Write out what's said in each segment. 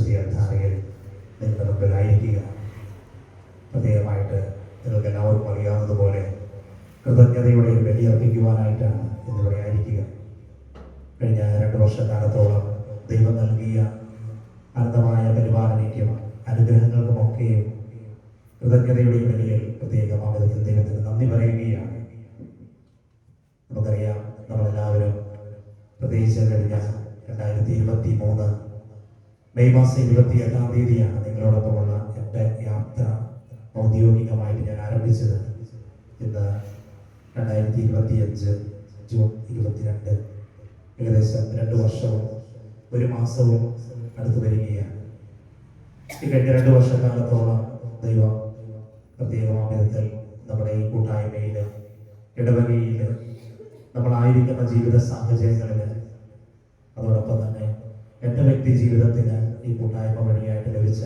പരിശുദ്ധ അൾത്താരയിൽ നിങ്ങളുടെ മുമ്പിലായിരിക്കുക. പ്രത്യേകമായിട്ട് നിങ്ങൾക്ക് എല്ലാവർക്കും അറിയാവുന്നതുപോലെ കൃതജ്ഞതയുടെ ഒരു ബലി അർപ്പിക്കുവാനായിട്ടാണ് ഇന്നിവിടെ ആയിരിക്കുക. കഴിഞ്ഞ 2 വർഷക്കാലത്തോളം ദൈവം നൽകിയ അനന്തമായ പരിപാലനയ്ക്കും അനുഗ്രഹങ്ങൾക്കുമൊക്കെയും കൃതജ്ഞതയുടെ ബലിയിൽ പ്രത്യേകമായ വിധത്തിൽ ദൈവത്തിന് നന്ദി പറയുകയാണ്. നമുക്കറിയാം, നമ്മളെല്ലാവരും പ്രത്യേകിച്ച് കഴിഞ്ഞ 2023 മെയ് മാസം 28-ാം തീയതിയാണ് നിങ്ങളോടൊപ്പമുള്ള എൻ്റെ യാത്ര ഔദ്യോഗികമായിട്ട് ഞാൻ ആരംഭിച്ചത്. ഇന്ന് 2025 ജൂൺ 22, ഏകദേശം 2 വർഷവും 1 മാസവും അടുത്ത് വരികയാണ്. ഈ കഴിഞ്ഞ 2 വർഷക്കാലത്തോളം ദൈവം പ്രത്യേകമായ വിധത്തിൽ നമ്മുടെ ഈ കൂട്ടായ്മയിൽ, ഇടവകയിൽ, നമ്മളായിരിക്കുന്ന ജീവിത സാഹചര്യങ്ങളിൽ, അതോടൊപ്പം തന്നെ എൻ്റെ വ്യക്തി ജീവിതത്തിന് ഈ കൂട്ടായ്മ വഴിയായിട്ട് ലഭിച്ച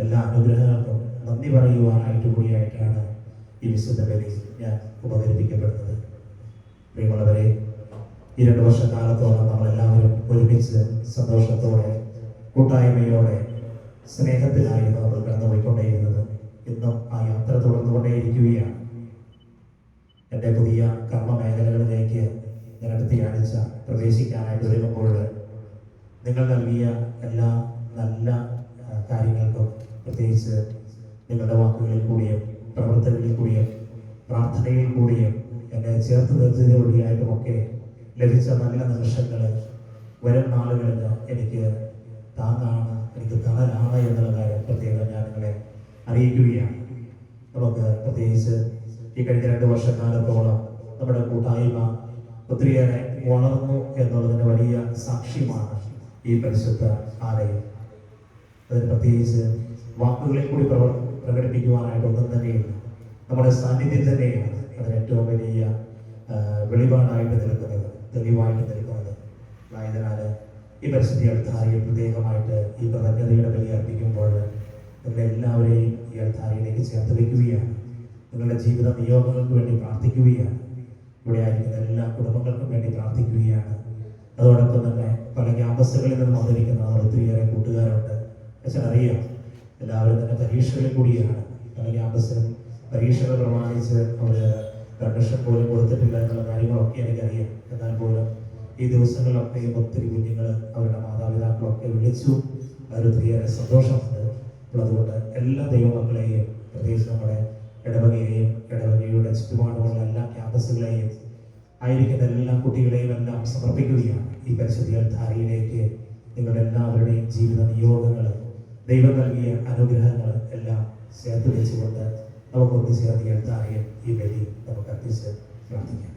എല്ലാ അനുഗ്രഹങ്ങൾക്കും നന്ദി പറയുവാനായിട്ട് കൂടിയായിട്ടാണ് ഈ വിശുദ്ധ ബലി ഞാൻ ഉപകരിപ്പിക്കപ്പെടുന്നത്. പ്രിയമുള്ളവരെ, ഈ 2 വർഷക്കാലത്തോളം നമ്മളെല്ലാവരും ഒരുമിച്ച് സന്തോഷത്തോടെ കൂട്ടായ്മയോടെ സ്നേഹത്തിലായിരുന്നു നമ്മൾ കടന്നുപോയിക്കൊണ്ടേയിരുന്നത്. ഇന്നും ആ യാത്ര തുടർന്നുകൊണ്ടേയിരിക്കുകയാണ്. എൻ്റെ പുതിയ കർമ്മ മേഖലകളിലേക്ക് ഞാൻ അടുത്തയാഴ്ച പ്രവേശിക്കാനായിട്ട് ഒരുങ്ങുമ്പോൾ നിങ്ങൾ നൽകിയ എല്ലാ നല്ല കാര്യങ്ങൾക്കും, പ്രത്യേകിച്ച് നിങ്ങളുടെ വാക്കുകളിൽ കൂടിയും പ്രവർത്തനങ്ങളിൽ കൂടിയും പ്രാർത്ഥനയിൽ കൂടിയും എന്നെ ചേർത്ത് നിർത്തിയത് വഴിയായിട്ടുമൊക്കെ ലഭിച്ച നല്ല നിമിഷങ്ങൾ വരും നാളുകളിൽ എനിക്ക് താങ്ങാണ്, എനിക്ക് തണലാണ് എന്നുള്ള കാര്യം പ്രത്യേകം ഞാൻ നിങ്ങളെ അറിയിക്കുകയാണ്. നമുക്ക് പ്രത്യേകിച്ച് ഈ കഴിഞ്ഞ 2 വർഷക്കാലത്തോളം നമ്മുടെ കൂട്ടായ്മ ഒത്തിരിയേറെ വളർന്നു എന്നുള്ളതിന് വലിയ സാക്ഷ്യമാണ് ഈ പരിശുദ്ധ ആലയം. അതിന് പ്രത്യേകിച്ച് വാക്കുകളിൽ കൂടി പ്രകടിപ്പിക്കുവാനായിട്ട് ഒന്നും തന്നെയില്ല. നമ്മുടെ സാന്നിധ്യം തന്നെയാണ് അതിന് ഏറ്റവും വലിയ വെളിപാടായിട്ട് നിൽക്കുന്നത്, തെളിവായിട്ട് നിൽക്കുന്നത്. ആയതിനാൽ ഈ പരിശുദ്ധ അൾത്താരയിൽ പ്രത്യേകമായിട്ട് ഈ കൃതജ്ഞതയുടെ ബലി അർപ്പിക്കുമ്പോൾ നിങ്ങളെല്ലാവരെയും ഈ അൾത്താരയിലേക്ക് ചേർത്ത് വയ്ക്കുകയാണ്. നിങ്ങളുടെ ജീവിത നിയോഗങ്ങൾക്ക് വേണ്ടി പ്രാർത്ഥിക്കുകയാണ്. ഇവിടെ ആയിരിക്കുന്ന എല്ലാ കുടുംബങ്ങൾക്കും വേണ്ടി പ്രാർത്ഥിക്കുകയാണ്. അതോടൊപ്പം തന്നെ പല ക്യാമ്പസുകളിൽ നിന്ന് വന്നിരിക്കുന്ന ഒത്തിരിയേറെ കൂട്ടുകാരുണ്ട്. പക്ഷേ അറിയാം, എല്ലാവരും തന്നെ പരീക്ഷകളിൽ കൂടിയാണ്. പല ക്യാമ്പസിലും പരീക്ഷകൾ പ്രമാണിച്ച് അവർ അഡ്മിഷൻ പോലും കൊടുത്തിട്ടില്ല എന്നുള്ള കാര്യങ്ങളൊക്കെ എനിക്കറിയാം. എന്നാൽ പോലും ഈ ദിവസങ്ങളിലൊക്കെ ഒത്തിരി കുഞ്ഞുങ്ങൾ അവരുടെ മാതാപിതാക്കളൊക്കെ വിളിച്ചു. അതൊത്തിരിയേറെ സന്തോഷമുണ്ട്. അപ്പോൾ അതുകൊണ്ട് എല്ലാ ദൈവമക്കളെയും, പ്രത്യേകിച്ച് നമ്മുടെ ഇടവകയെയും ഇടവകയുടെ ചുറ്റുപാടുമുള്ള എല്ലാ ക്യാമ്പസുകളെയും ആയിരിക്കുന്ന എല്ലാ കുട്ടികളെയും എല്ലാം സമർപ്പിക്കുകയാണ്. ഈ പരിശുദ്ധ അൾത്താരയിലേക്ക് നിങ്ങളുടെ എല്ലാവരുടെയും ജീവിത നിയോഗങ്ങൾ, ദൈവം നൽകിയ അനുഗ്രഹങ്ങൾ എല്ലാം ചേർത്ത് വെച്ചുകൊണ്ട് നമുക്കൊന്ന് ചേർത്ത് ഈ അൾത്താരയിൽ ഈ ബലി നമുക്ക് അർപ്പിച്ച് പ്രാർത്ഥിക്കാം.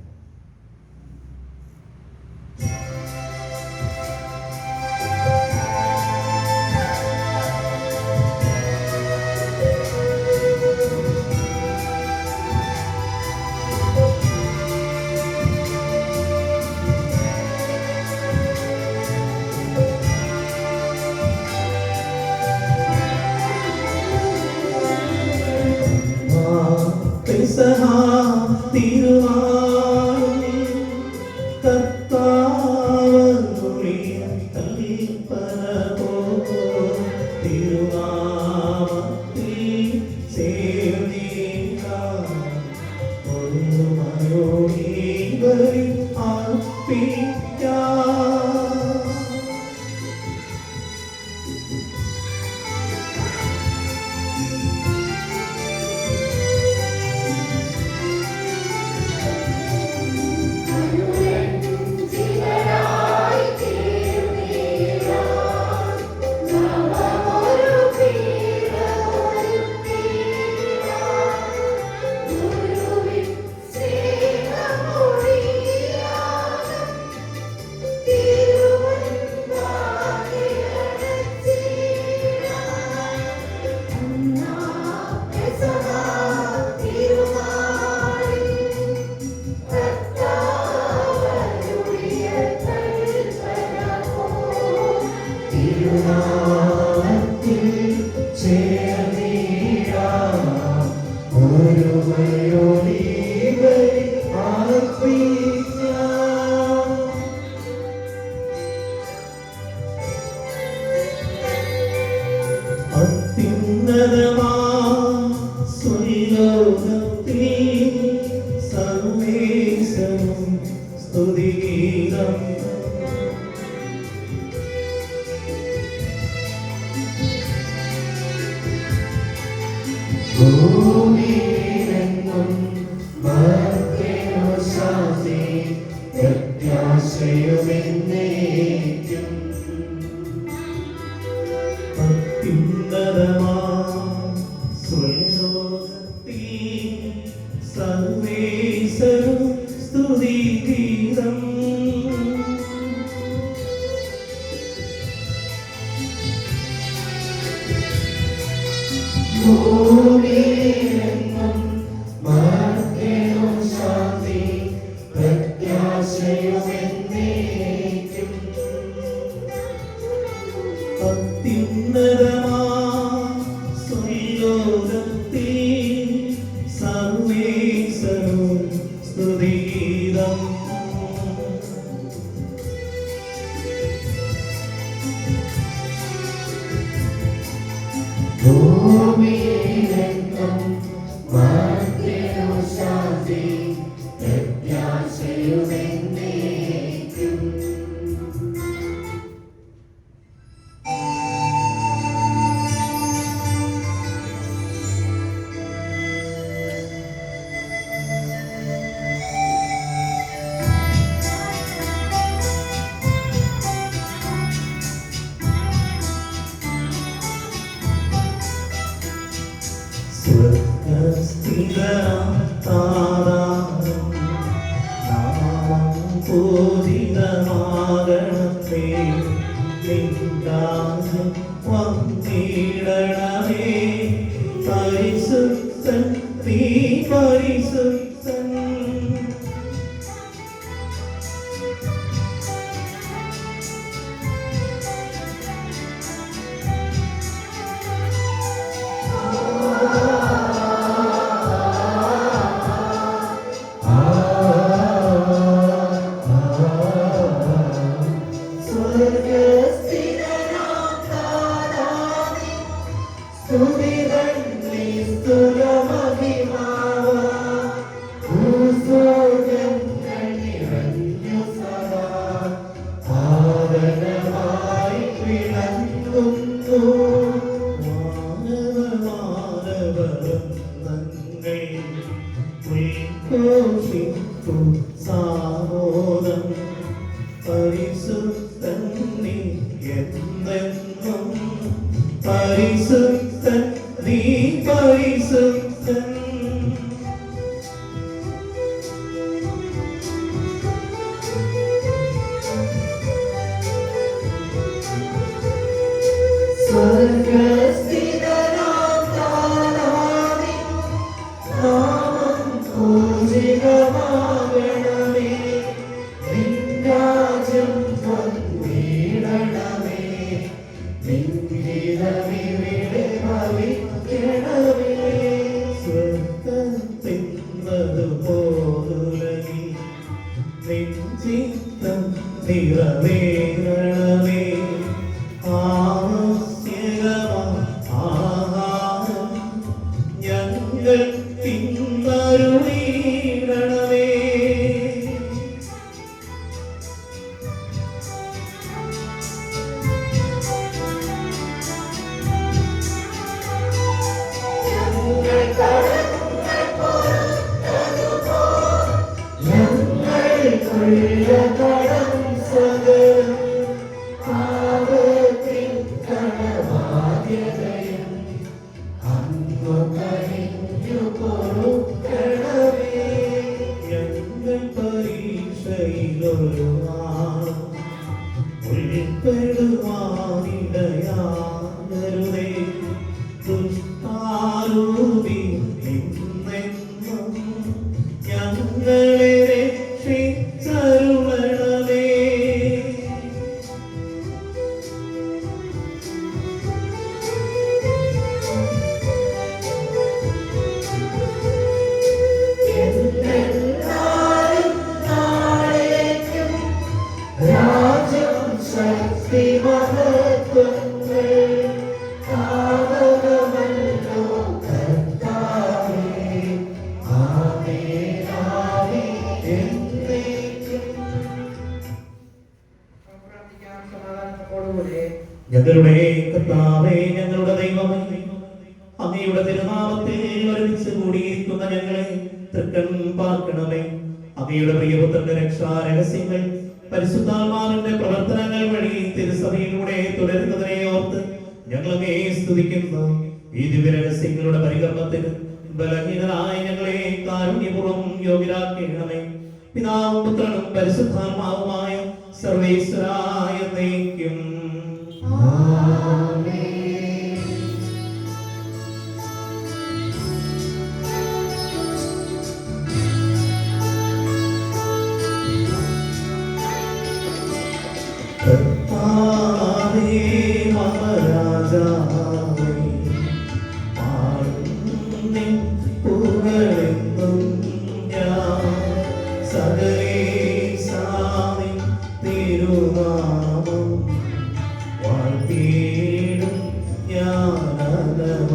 അത്യുന്നതമാ സ്വലോകത്തിൽ സർവേശനും സ്തുതിഗീതം. ഭൂമിയിലെങ്ങും മർത്യനു ശാന്തി പ്രത്യാശയുമെന്നേക്കും. അത്യുന്നതമാ സ്വലോകത്തിൽ സർവേശനും സ്തുതിഗീതം. ഭൂമിയിലെങ്ങും മർത്യനു ശാന്തി പ്രത്യാശയുമെന്നേക്കും. അത്യുന്നതമാ സ്വലോകത്തിൽ സർവേശനും സ്തുതിഗീതം. ഭൂമിയിലെങ്ങും മർത്യനു ശാന്തി പ്രത്യാശയുമെന്നേക്കും. സ്വർഗ്ഗസ്ഥിതനാം നാമം പൂജിതമാകണമേ. നിൻ രാജ്യം വന്നിടണമേ. പരിശുദ്ധൻ നീ പരിശുദ്ധൻ. സാമോദം പരിശുദ്ധൻ നീ എന്നെന്നും. പരിശുദ്ധൻ നീ പരിശുദ്ധൻ. സ്വർഗ്ഗസ്ഥിതനാം താരാമി നാമം പൂജിതമാകണമേ. നിൻ രാജ്യം വന്നിടണമേ. നിൻ ഹിതമിവിടെ ഭവിക്കണമേ. സ്വർഗ്ഗത്തിന്നതുപോലുലകിൽ നിൻ ചിത്തം നിറവേറണമേ. ആഹാരം ഞങ്ങൾ തിന്നരുളീടണമേ. ഞങ്ങൾക്കുള്ള കടം സകലം പാപത്തിൻ കടബാധ്യതയും അങ്ങു കഴിഞ്ഞു പൊറുക്കണമേ. ഞങ്ങൾ പരീക്ഷയിലൊരു നാളും ഉൾപ്പെടുവാനിടയാകരുതേ. ദുഷ്ടാരൂപി നിന്നെന്നും ഞങ്ങളെ രക്ഷിച്ചരുളണമേ. കർത്താവേ, ഞങ്ങളുടെ ദൈവമേ, അങ്ങയുടെ തിരുനാമത്തിൽ ഒരുമിച്ച് കൂടിയിരിക്കുന്ന ഞങ്ങളെ തൃക്കൺ പാർക്കണമേ. അങ്ങയുടെ പ്രിയപുത്രന്റെ രക്ഷാരഹസ്യങ്ങൾ പരിശുദ്ധാത്മാവിന്റെ പ്രവർത്തനങ്ങൾ വഴി തിരുസഭയിലൂടെ തുടരുന്നതിനെ ഓർത്ത് ഞങ്ങൾ അങ്ങേ സ്തുതിക്കുന്നു. ഈ ദിവ്യരഹസ്യങ്ങളുടെ പരികർമ്മത്തിന് ബലഹീനരായ ഞങ്ങളെ കാരുണ്യപൂർവ്വം യോഗ്യരാക്കണമേ. പിതാവും പുത്രനും പരിശുദ്ധാത്മാവുമായ സർവേശ്വരായ എന്നേക്കും. കർത്താവേ, മഹാരാജാവേ, പാടുന്നിൻ പുകഴെന്നും ഞാൻ സകലേശാനിൻ തിരുനാമം വാഴ്ത്തിയിടും ഞാനവരം.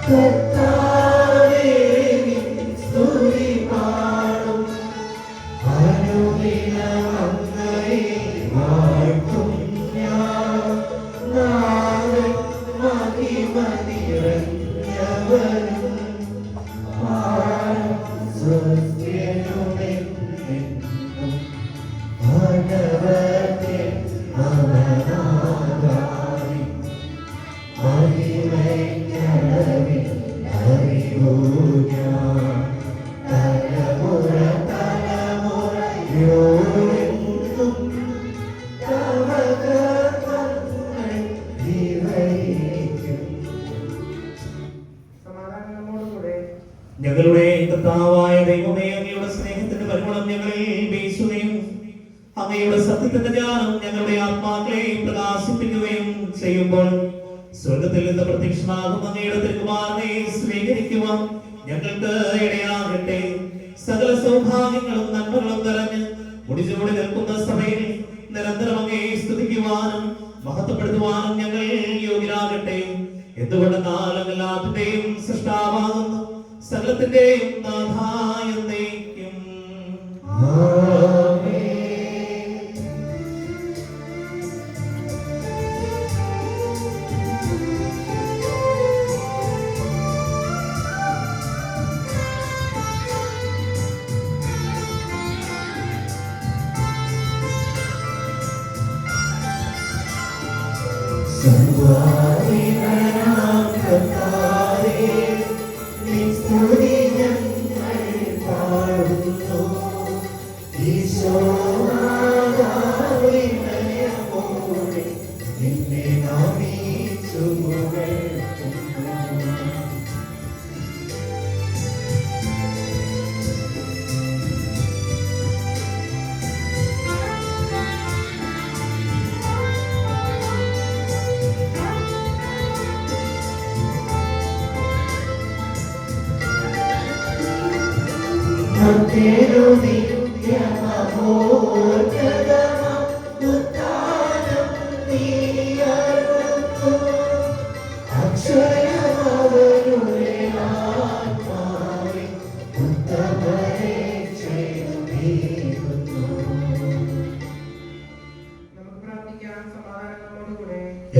കർത്താവേ, സ്തുതി പാടും അനുദിനമങ്ങയെ വാഴ്ത്തും ഞാൻ. നാഥൻ മഹിമ നിറഞ്ഞവനും സ്വസ്ത്യനുമെന്നും ഭഗവതൻ അവനാദായി മഹിമയ്ക്കളവിൽ അറിവൂ ഞാൻ. തലമുറ തലമുറയോടെന്നും തവ കർമ്മങ്ങൾ വിവരിക്കും. ഞങ്ങളുടെ കർത്താവായ ദൈവമേ, അങ്ങയുടെ സ്നേഹത്തിന്റെ പരിമളം ഞങ്ങളിൽ വീശുകയും അങ്ങയുടെ സത്യത്തിന്റെ ജ്ഞാനം ഞങ്ങളുടെ ആത്മാക്കളെ പ്രകാശിപ്പിക്കുകയും ചെയ്യുമ്പോൾ സ്വർഗത്തിൽ നിന്ന് പ്രത്യക്ഷമാകും അങ്ങയുടെ തിരുകുമാരനെ സ്വീകരിക്കുവാൻ ഞങ്ങൾക്ക് ഇടയാകട്ടെ. സകല സൗഭാഗ്യങ്ങളും നന്മകളും നിറഞ്ഞ് മുടിചൂടി നിൽക്കുന്ന സഭയിൽ നിരന്തരം അങ്ങയെ സ്തുതിക്കുവാനും മഹത്വപ്പെടുത്തുവാനും ഞങ്ങൾ യോഗ്യരാകട്ടെ. എന്തുകൊണ്ടെന്നാൽ അങ്ങ് എല്ലാത്തിന്റെയും സൃഷ്ടാവാകുന്നു, സകലത്തിന്റെയും നാഥായ എന്നേക്കും. സർവ്വാധിപനാം കർത്താവേ, നിൻ സ്തുതി ഞങ്ങൾ പാടുന്നു. ഈശോനാഥാവേ, ദയമോടെ നിന്നെ നമിച്ചു പുകഴ്ത്തുന്നു.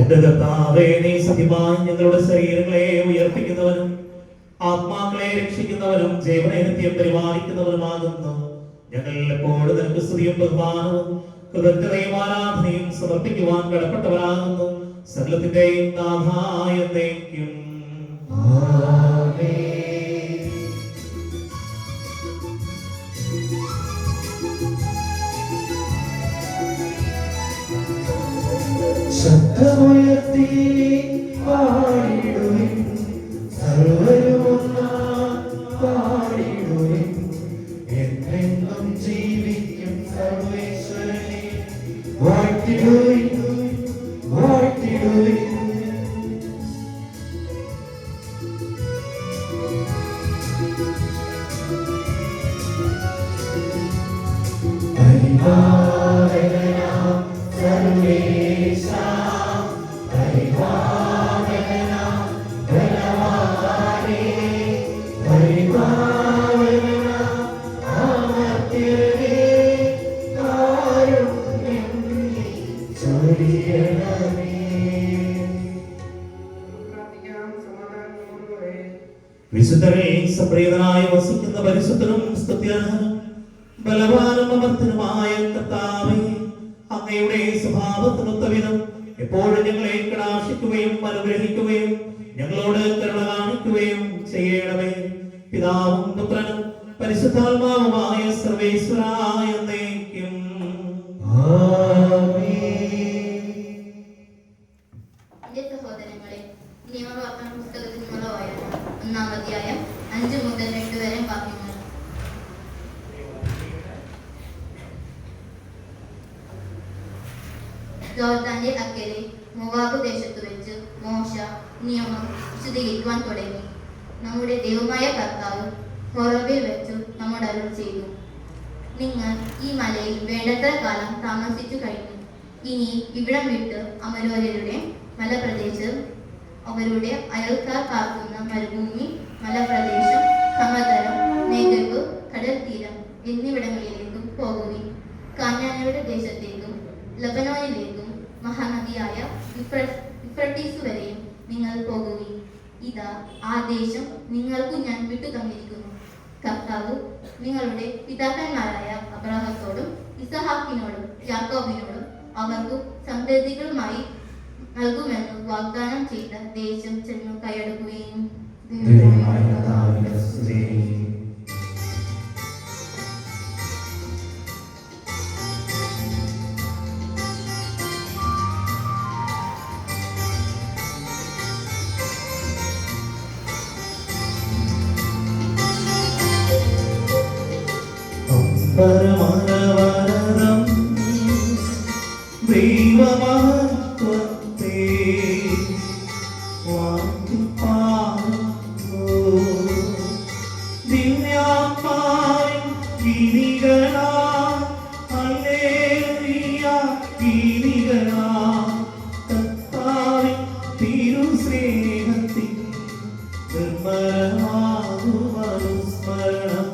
എന്റെ കർത്താവേ, നീ സത്യമായി ഞങ്ങളുടെ ശരീരങ്ങളെ ഉയർപ്പിക്കുന്നവനും ആത്മാക്കളെ രക്ഷിക്കുന്നവനും ജീവനെ നിത്യം പരിപാലിക്കുന്നവനുമാകുന്നു. ഞങ്ങൾ എപ്പോഴും നിനക്ക് സ്തുതിയും ബഹുമാനവും കൃതജ്ഞതയും ആരാധനയും സമർപ്പിക്കുവാൻ കടപ്പെട്ടവരാകുന്നു. സകലത്തിന്റെയും നാഥായ എന്നേക്കും. ശബ്ദമുയർത്തി പാടിടുവിൻ, സർവ്വരും ഒന്നായി പാടിടുവിൻ. എന്നെന്നും ജീവിക്കും സർവേശ്വരനെ വാഴ്ത്തിടുവിൻ, വാഴ്ത്തിടുവിൻ. പരിപാലകനാം സർവ്വ വിശുദ്ധരെ സപ്രീതനായി വസിക്കുന്ന പരിശുദ്ധനും സ്തുത്യർഹനും ബലവാനും അമർത്തനുമായ കർത്താവേ, അങ്ങയുടെ സ്വഭാവത്തിനൊത്തവിധം എപ്പോഴും ഞങ്ങളെ കടാക്ഷിക്കുകയും അനുഗ്രഹിക്കുകയും ഞങ്ങളോട് കരുണ കാണിക്കുകയും ചെയ്യണമേ. പിതാവും പുത്രനും പരിശുദ്ധാത്മാവുമായ സർവേശ്വരായ എന്നേക്കും സഹോദരങ്ങളെ, നിയമവർത്തന പുസ്തകത്തിൽ നിന്നുള്ള വായന 1-ാം അധ്യായം 5 മുതൽ 8 വരെ വാക്യങ്ങൾ. ജോർദാന്റെ അക്കരെ മോവാബ് ദേശത്ത് വെച്ച് മോശ നിയമം വിശദീകരിക്കുവാൻ തുടങ്ങി. നമ്മുടെ ദൈവമായ കർത്താവ് ഹോറേബിൽ വെച്ച് നമ്മോട് അരുൾ ചെയ്തു, നിങ്ങൾ ഈ മലയിൽ വേണ്ടത്ര കാലം താമസിച്ചു കഴിഞ്ഞു. ഇനി ഇവിടം വിട്ട് അമരോര്യരുടെ മലപ്രദേശം, അവരുടെ അയൽക്കാർ പാർക്കുന്ന മരുഭൂമി, മലപ്രദേശം, സമതലം, നേഗവ്, കടൽ തീരം എന്നിവിടങ്ങളിലേക്കും പോകുവിൻ. കാനാന്യരുടെ ദേശത്തേക്കും ലബനോനിലേക്കും മഹാനദിയായ യൂഫ്രട്ടീസ് വരെയും നിങ്ങൾ പോകുവിൻ. ഇതാ ആ ദേശം നിങ്ങൾക്ക് ഞാൻ വിട്ടു തന്നിരിക്കുന്നു. കർത്താവ് നിങ്ങളുടെ പിതാക്കന്മാരായ അബ്രാഹത്തോടും ഇസഹാക്കിനോടും യാക്കോബിനോടും അവർക്ക് സന്തതികളുമായി നൽകുമെന്ന് വാഗ്ദാനം ചെയ്ത ദേശം ചെന്നു കൈയടക്കുകയും പരമവരദം ദൈവമഹത്വത്തെ വാഴ്ത്തിപ്പാടുന്നു. ദിവ്യാത്മാവിൻ ഗീതികളാൽ ഹല്ലേലൂയ ഗീതികളാൽ കർത്താവിൻ തിരുസ്നേഹത്തിൻ നിർമ്മലമാകുമനുസ്മരണം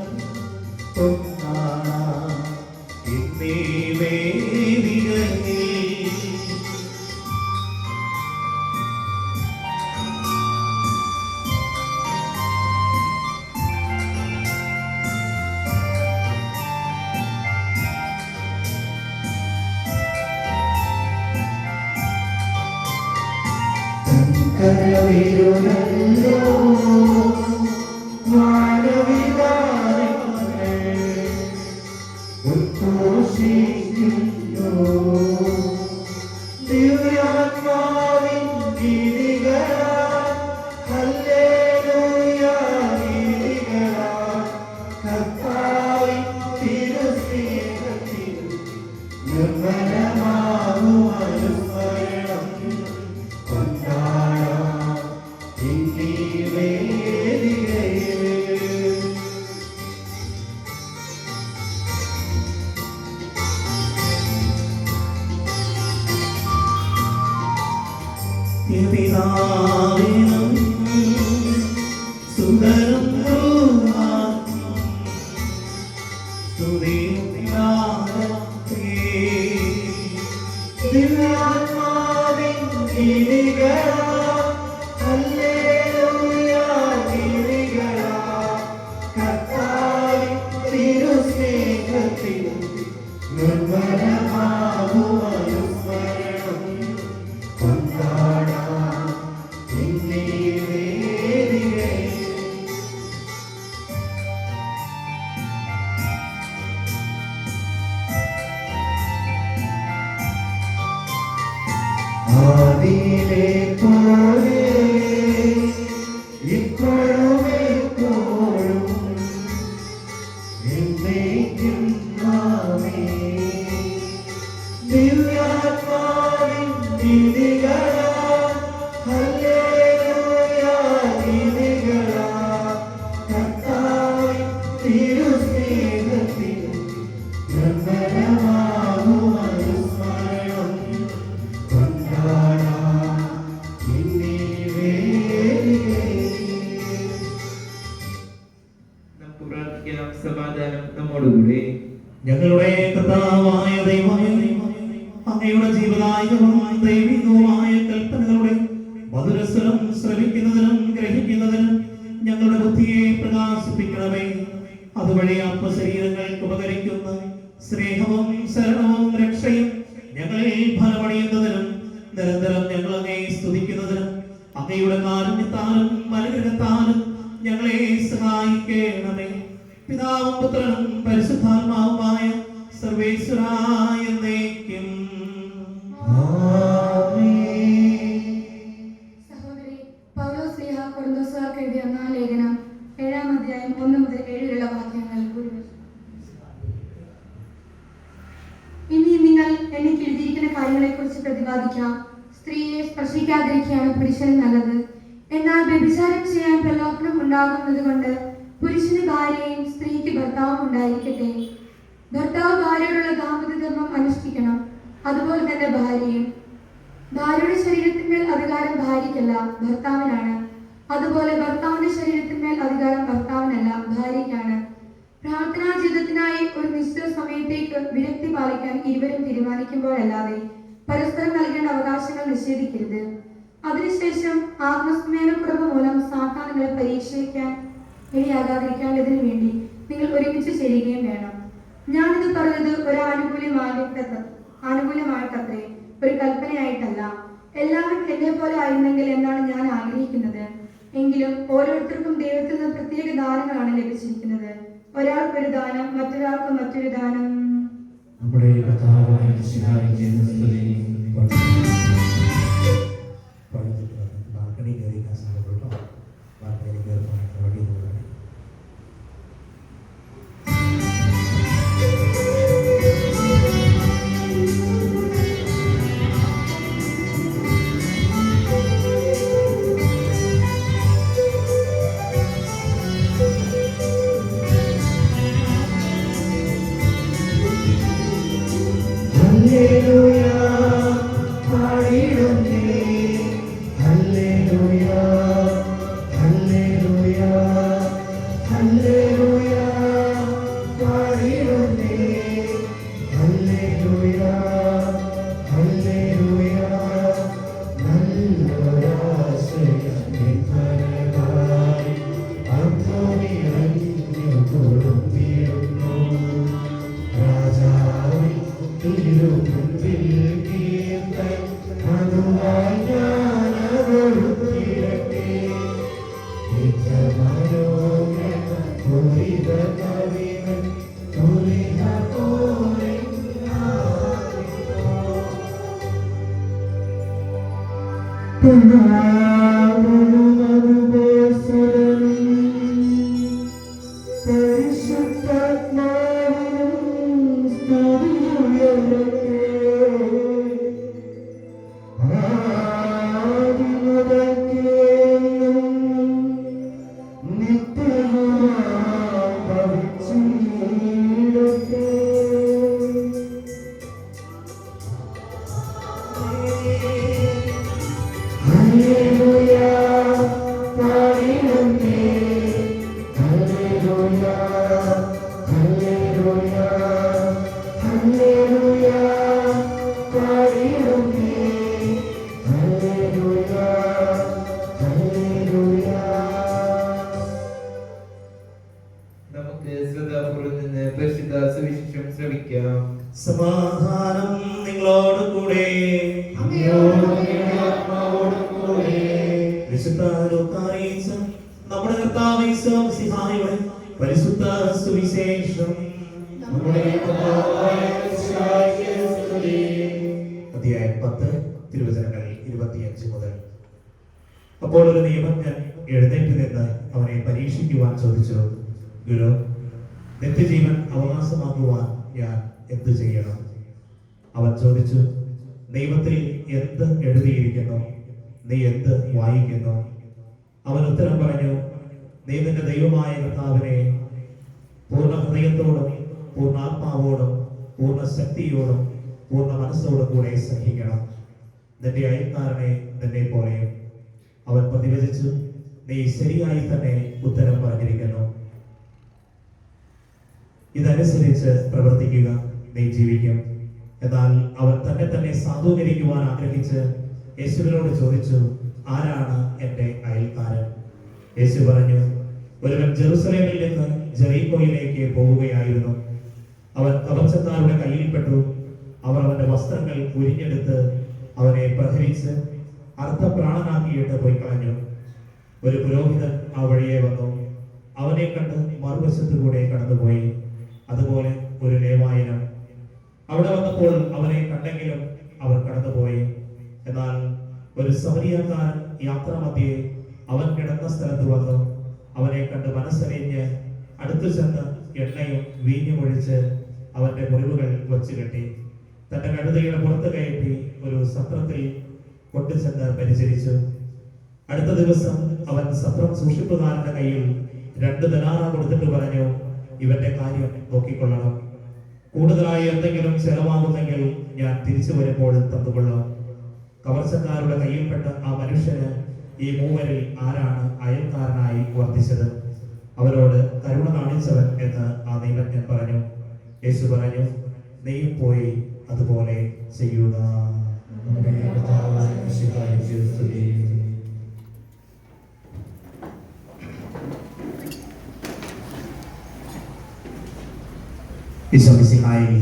പിതാവിനും സുതനും ദിവ്യാത്മാവിൻ ഗീതികളാൽ ഹല്ലേലൂയ ഗീതികളാൽ കർത്താവിൻ തിരുസ്നേഹത്തിൽ നിർമ്മലമാകുമനുസ്മരണം കൊണ്ടാടാം ഇന്നീ വേദികയിൽ. ആദിയിലെ പോലെ ഇപ്പോഴും എപ്പോഴും എന്നേക്കും ആമേൻ. ദിവ്യാത്മാവിൻ ഗീതികളാൽ ഹല്ലേലൂയ ഗീതികളാൽ കർത്താവിൻ തിരുസ്നേഹത്തിൽ നിർമ്മലമാകുമനുസ്മരണം കൊണ്ടാടാം ഇന്നീ വേദികയിൽ. നമുക്ക് പ്രാർത്ഥിക്കാം. സമാധാനം നമ്മോടുകൂടെ. ഞങ്ങളുടെ കർത്താവായ ദൈവമേ, അങ്ങയുടെ ജീവദായക വായികവും ദൈവികവുമായ കൽപ്പനകളുടെ മധുരസ്വരം ശ്രവിക്കുന്നതിനും ഗ്രഹിക്കുന്നതിനും ഞങ്ങളുടെ ബുദ്ധിയെ പ്രകാശിപ്പിക്കണമേ. അതുവഴി ആത്മശരീരങ്ങൾക്ക് ഉപകരിക്കുന്ന സ്നേഹവും ശരണവും രക്ഷയും ഞങ്ങളിൽ ഫലമണിയുന്നതിനും നിരന്തരം ഞങ്ങൾ അങ്ങയെ സ്തുതിക്കുന്നതിനും അങ്ങയുടെ കാരുണ്യത്താലും അനുഗ്രഹത്താലും ഞങ്ങളെ സഹായിക്കണമേ. പിതാവും പുത്രനും പരിശുദ്ധാത്മാവുമായ സർവേശ്വരായ എന്നേക്കും. സഹോദരി പൗലോസ് ശ്ലീഹ കൊരിന്ത്യർക്കാർക്ക് എഴുതിയ ഒന്നാം ലേഖനം 7-ാം അധ്യായം 1 മുതൽ 7 വരെയുള്ള വാക്യങ്ങൾ. ഇനി നിങ്ങൾ എനിക്ക് എഴുതിയിരിക്കുന്ന കാര്യങ്ങളെക്കുറിച്ച് പ്രതിപാദിക്കാം. സ്ത്രീയെ സ്പർശിക്കാതിരിക്കുകയാണ് പുരുഷന് നല്ലത്. എന്നാൽ വ്യഭിചാരം ചെയ്യാൻ പ്രലോഭനം ഉണ്ടാകുന്നത് കൊണ്ട് പുരുഷന് ഭാര്യയും സ്ത്രീക്ക് ഭർത്താവും ഉണ്ടായിരിക്കട്ടെ. ഭർത്താവ് ഭാര്യയോടുള്ള ദാമ്പത്യധർമ്മം അനുഷ്ഠിക്കണം. അതുപോലെ തന്നെ ഭാര്യയും. ഭാര്യയുടെ ശരീരത്തിന്മേൽ അധികാരം ഭാര്യയ്ക്കല്ല, ഭർത്താവിനാണ്. അതുപോലെ ഭർത്താവിന്റെ ശരീരത്തിന്മേൽ അധികാരം ഭർത്താവിനല്ല, ഭാര്യയ്ക്കാണ്. പ്രാർത്ഥനാ ജീവിതത്തിനായി ഒരു നിശ്ചിത സമയത്തേക്ക് വിരക്തി പാലിക്കാൻ ഇരുവരും തീരുമാനിക്കുമ്പോഴല്ലാതെ പരസ്പരം നൽകേണ്ട അവകാശങ്ങൾ നിഷേധിക്കരുത്. അതിനുശേഷം ആത്മസംയമനക്കുറവ് മൂലം സാത്താനുകളെ പരീക്ഷിക്കാൻ ഇടയാകാതിരിക്കേണ്ടതിനു വേണ്ടി നിങ്ങൾ ഒരുമിച്ച് ചേരുകയും വേണം. ഞാനിത് പറഞ്ഞത് ഒരു ആനുകൂല്യമായിട്ടത്രേ, ഒരു കൽപ്പനയായിട്ടല്ല. എല്ലാവരും എന്നെ പോലെ ആയിരുന്നെങ്കിൽ എന്നാണ് ഞാൻ ആഗ്രഹിക്കുന്നത്. എങ്കിലും ഓരോരുത്തർക്കും ദൈവത്തിൽ നിന്ന് പ്രത്യേക ദാനങ്ങളാണ് ലഭിച്ചിരിക്കുന്നത്. ഒരാൾക്കൊരു ദാനം, മറ്റൊരാൾക്ക് മറ്റൊരു ദാനം. നമ്മുടെ കർത്താവായ യേശുവിനെ സ്തുതി. ബാൽക്കണി കയറി കാസർഗോട്ടോ ബാൽക്കണി കയറി വഴി നോക്കണം. സമാധാനം നിങ്ങളോട് കൂടെ. വിശുദ്ധ ലൂക്കാറിയിച്ച നമ്മുടെ കർത്താവ് ഈശോ മിശിഹായുടെ പരിശുദ്ധ സുവിശേഷം. അധ്യായം 10 തിരുവചനങ്ങൾ 25 മുതൽ. അപ്പോൾ ഒരു നിയമജ്ഞൻ എഴുന്നേറ്റ് നിന്ന് അവനെ പരീക്ഷിക്കുവാൻ ചോദിച്ചു, ഗുരു, നിത്യജീവൻ അവകാശമാക്കുവാൻ ഞാൻ എന്ത് ചെയ്യണം? അവൻ ചോദിച്ചു, ദൈവത്തിൽ എന്ത് എഴുതിയിരിക്കുന്നു? നീ എന്ത് വായിക്കുന്നു? അവൻ ഉത്തരം പറഞ്ഞു, നീ നിന്റെ ദൈവമായ കർത്താവിനെ പൂർണ്ണ ഹൃദയത്തോടും പൂർണ്ണ ആത്മാവോടും പൂർണ്ണ ശക്തിയോടും പൂർണ്ണ മനസ്സോടും കൂടെ സ്നേഹിക്കണം, നിന്റെ അയൽക്കാരനെ നിന്നെ പോലെയും. അവൻ പ്രതിവചിച്ചു, നീ ശരിയായി തന്നെ ഉത്തരം പറഞ്ഞിരിക്കുന്നു. ഇതനുസരിച്ച് പ്രവർത്തിക്കുക, നീ ജീവിക്കും. എന്നാൽ അവൻ തന്നെ സാധൂകരിക്കുവാൻ ആഗ്രഹിച്ച് യേശുവിനോട് ചോദിച്ചു, ആരാണ് എൻ്റെ അയൽക്കാരൻ? യേശു പറഞ്ഞു, ഒരുവൻ ജെറുസലേമിൽ നിന്ന് ജെറീക്കോയിലേക്ക് പോവുകയായിരുന്നു. അവൻ കവർച്ചക്കാരുടെ കയ്യിൽപ്പെട്ടു. അവർ അവന്റെ വസ്ത്രങ്ങൾ ഉരിഞ്ഞെടുത്ത് അവനെ പ്രഹരിച്ച് അർത്ഥപ്രാണനാക്കിയിട്ട് പോയി കളഞ്ഞു. ഒരു പുരോഹിതൻ ആ വഴിയെ വന്നു. അവനെ കണ്ട് മറുവശത്തു കൂടെ കടന്നുപോയി. അതുപോലെ ഒരു ലേവായനം അവിടെ വന്നപ്പോൾ അവനെ കണ്ടെങ്കിലും അവർ കടന്നുപോയി. എന്നാൽ ഒരു സമരിയക്കാരൻ യാത്രാമധ്യേ അവൻ കിടന്ന സ്ഥലത്ത് വന്നു. അവനെ കണ്ട് മനസ്സറിഞ്ഞ് അടുത്തു ചെന്ന് എണ്ണയും വീഞ്ഞും ഒഴിച്ച് അവന്റെ മുറിവുകൾ വച്ചു കെട്ടി തന്റെ കഴുതയുടെ പുറത്ത് കയറ്റി ഒരു സത്രത്തിൽ കൊണ്ടുചെന്ന് പരിചരിച്ചു. അടുത്ത ദിവസം അവൻ സത്രം സൂക്ഷിപ്പുകാരന്റെ കയ്യിൽ 2 ദനാറ കൊടുത്തിട്ട് പറഞ്ഞു, ഇവന്റെ കാര്യം നോക്കിക്കൊള്ളണം. കൂടുതലായി എന്തെങ്കിലും ചെലവാകുന്നെങ്കിൽ ഞാൻ തിരിച്ചു വരുമ്പോൾ തന്നുകൊള്ളാം. കവർച്ചക്കാരുടെ കയ്യിൽപ്പെട്ട ആ മനുഷ്യന് ഈ മൂവരിൽ ആരാണ് അയൽക്കാരനായി വർദ്ധിച്ചത്? അവരോട് കരുണ കാണിച്ചവൻ എന്ന് ആ നിയമജ്ഞൻ പറഞ്ഞു. യേശു പറഞ്ഞു, നീയും പോയി അതുപോലെ ചെയ്യുക. നമ്മുടെ കർത്താവായ മിശിഹായ്ക്ക് സ്തുതി. ഈശോ മിശിഹായിൽ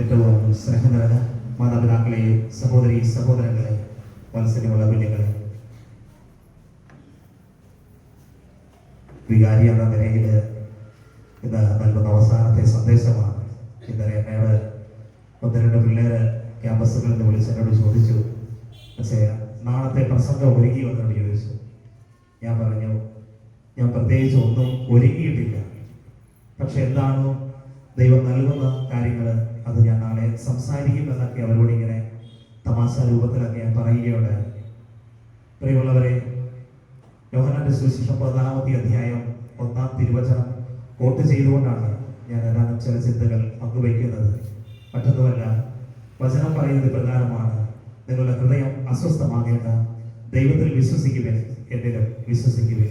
ഏറ്റവും സ്നേഹം നിറഞ്ഞ മാതാപിതാക്കളെ, സഹോദരങ്ങളെ, വാത്സല്യമുള്ള കുഞ്ഞുങ്ങളെ, വികാരി എന്ന നിലയിൽ ഇന്ന് നൽകുന്ന അവസാനത്തെ സന്ദേശമാണ്. ഇന്നലെ എന്നോട് 1-2 പിള്ളേര് ക്യാമ്പസുകളിൽ നിന്ന് വിളിച്ച് എന്നോട് ചോദിച്ചു, പക്ഷേ നാളത്തെ പ്രസംഗം ഒരുങ്ങി വന്നോട് ചോദിച്ചു. ഞാൻ പറഞ്ഞു, ഞാൻ പ്രത്യേകിച്ച് ഒന്നും ഒരുങ്ങിയിട്ടില്ല. പക്ഷെ എന്താണോ ദൈവം നൽകുന്ന കാര്യങ്ങൾ അത് ഞാൻ നാളെ സംസാരിക്കുമെന്നൊക്കെ അവരോട് ഇങ്ങനെ തമാശ രൂപത്തിലൊക്കെ ഞാൻ പറയുകയുണ്ടായി. പ്രിയമുള്ളവരെ, യോഹന്നാന്റെ സുവിശേഷം 14-ാമത്തെ അധ്യായം 1-ാം തിരുവചനം കോട്ട് ചെയ്തുകൊണ്ടാണ് ഞാൻ ഏതാനും ചില ചിന്തകൾ പങ്കുവയ്ക്കുന്നത്. മറ്റൊന്നുമല്ല, വചനം പറയുന്നത് പ്രകാരമാണ്, നിങ്ങളുടെ ഹൃദയം അസ്വസ്ഥമാകേണ്ട, ദൈവത്തിൽ വിശ്വസിക്കുവിൻ, എന്നിലും വിശ്വസിക്കുവിൻ.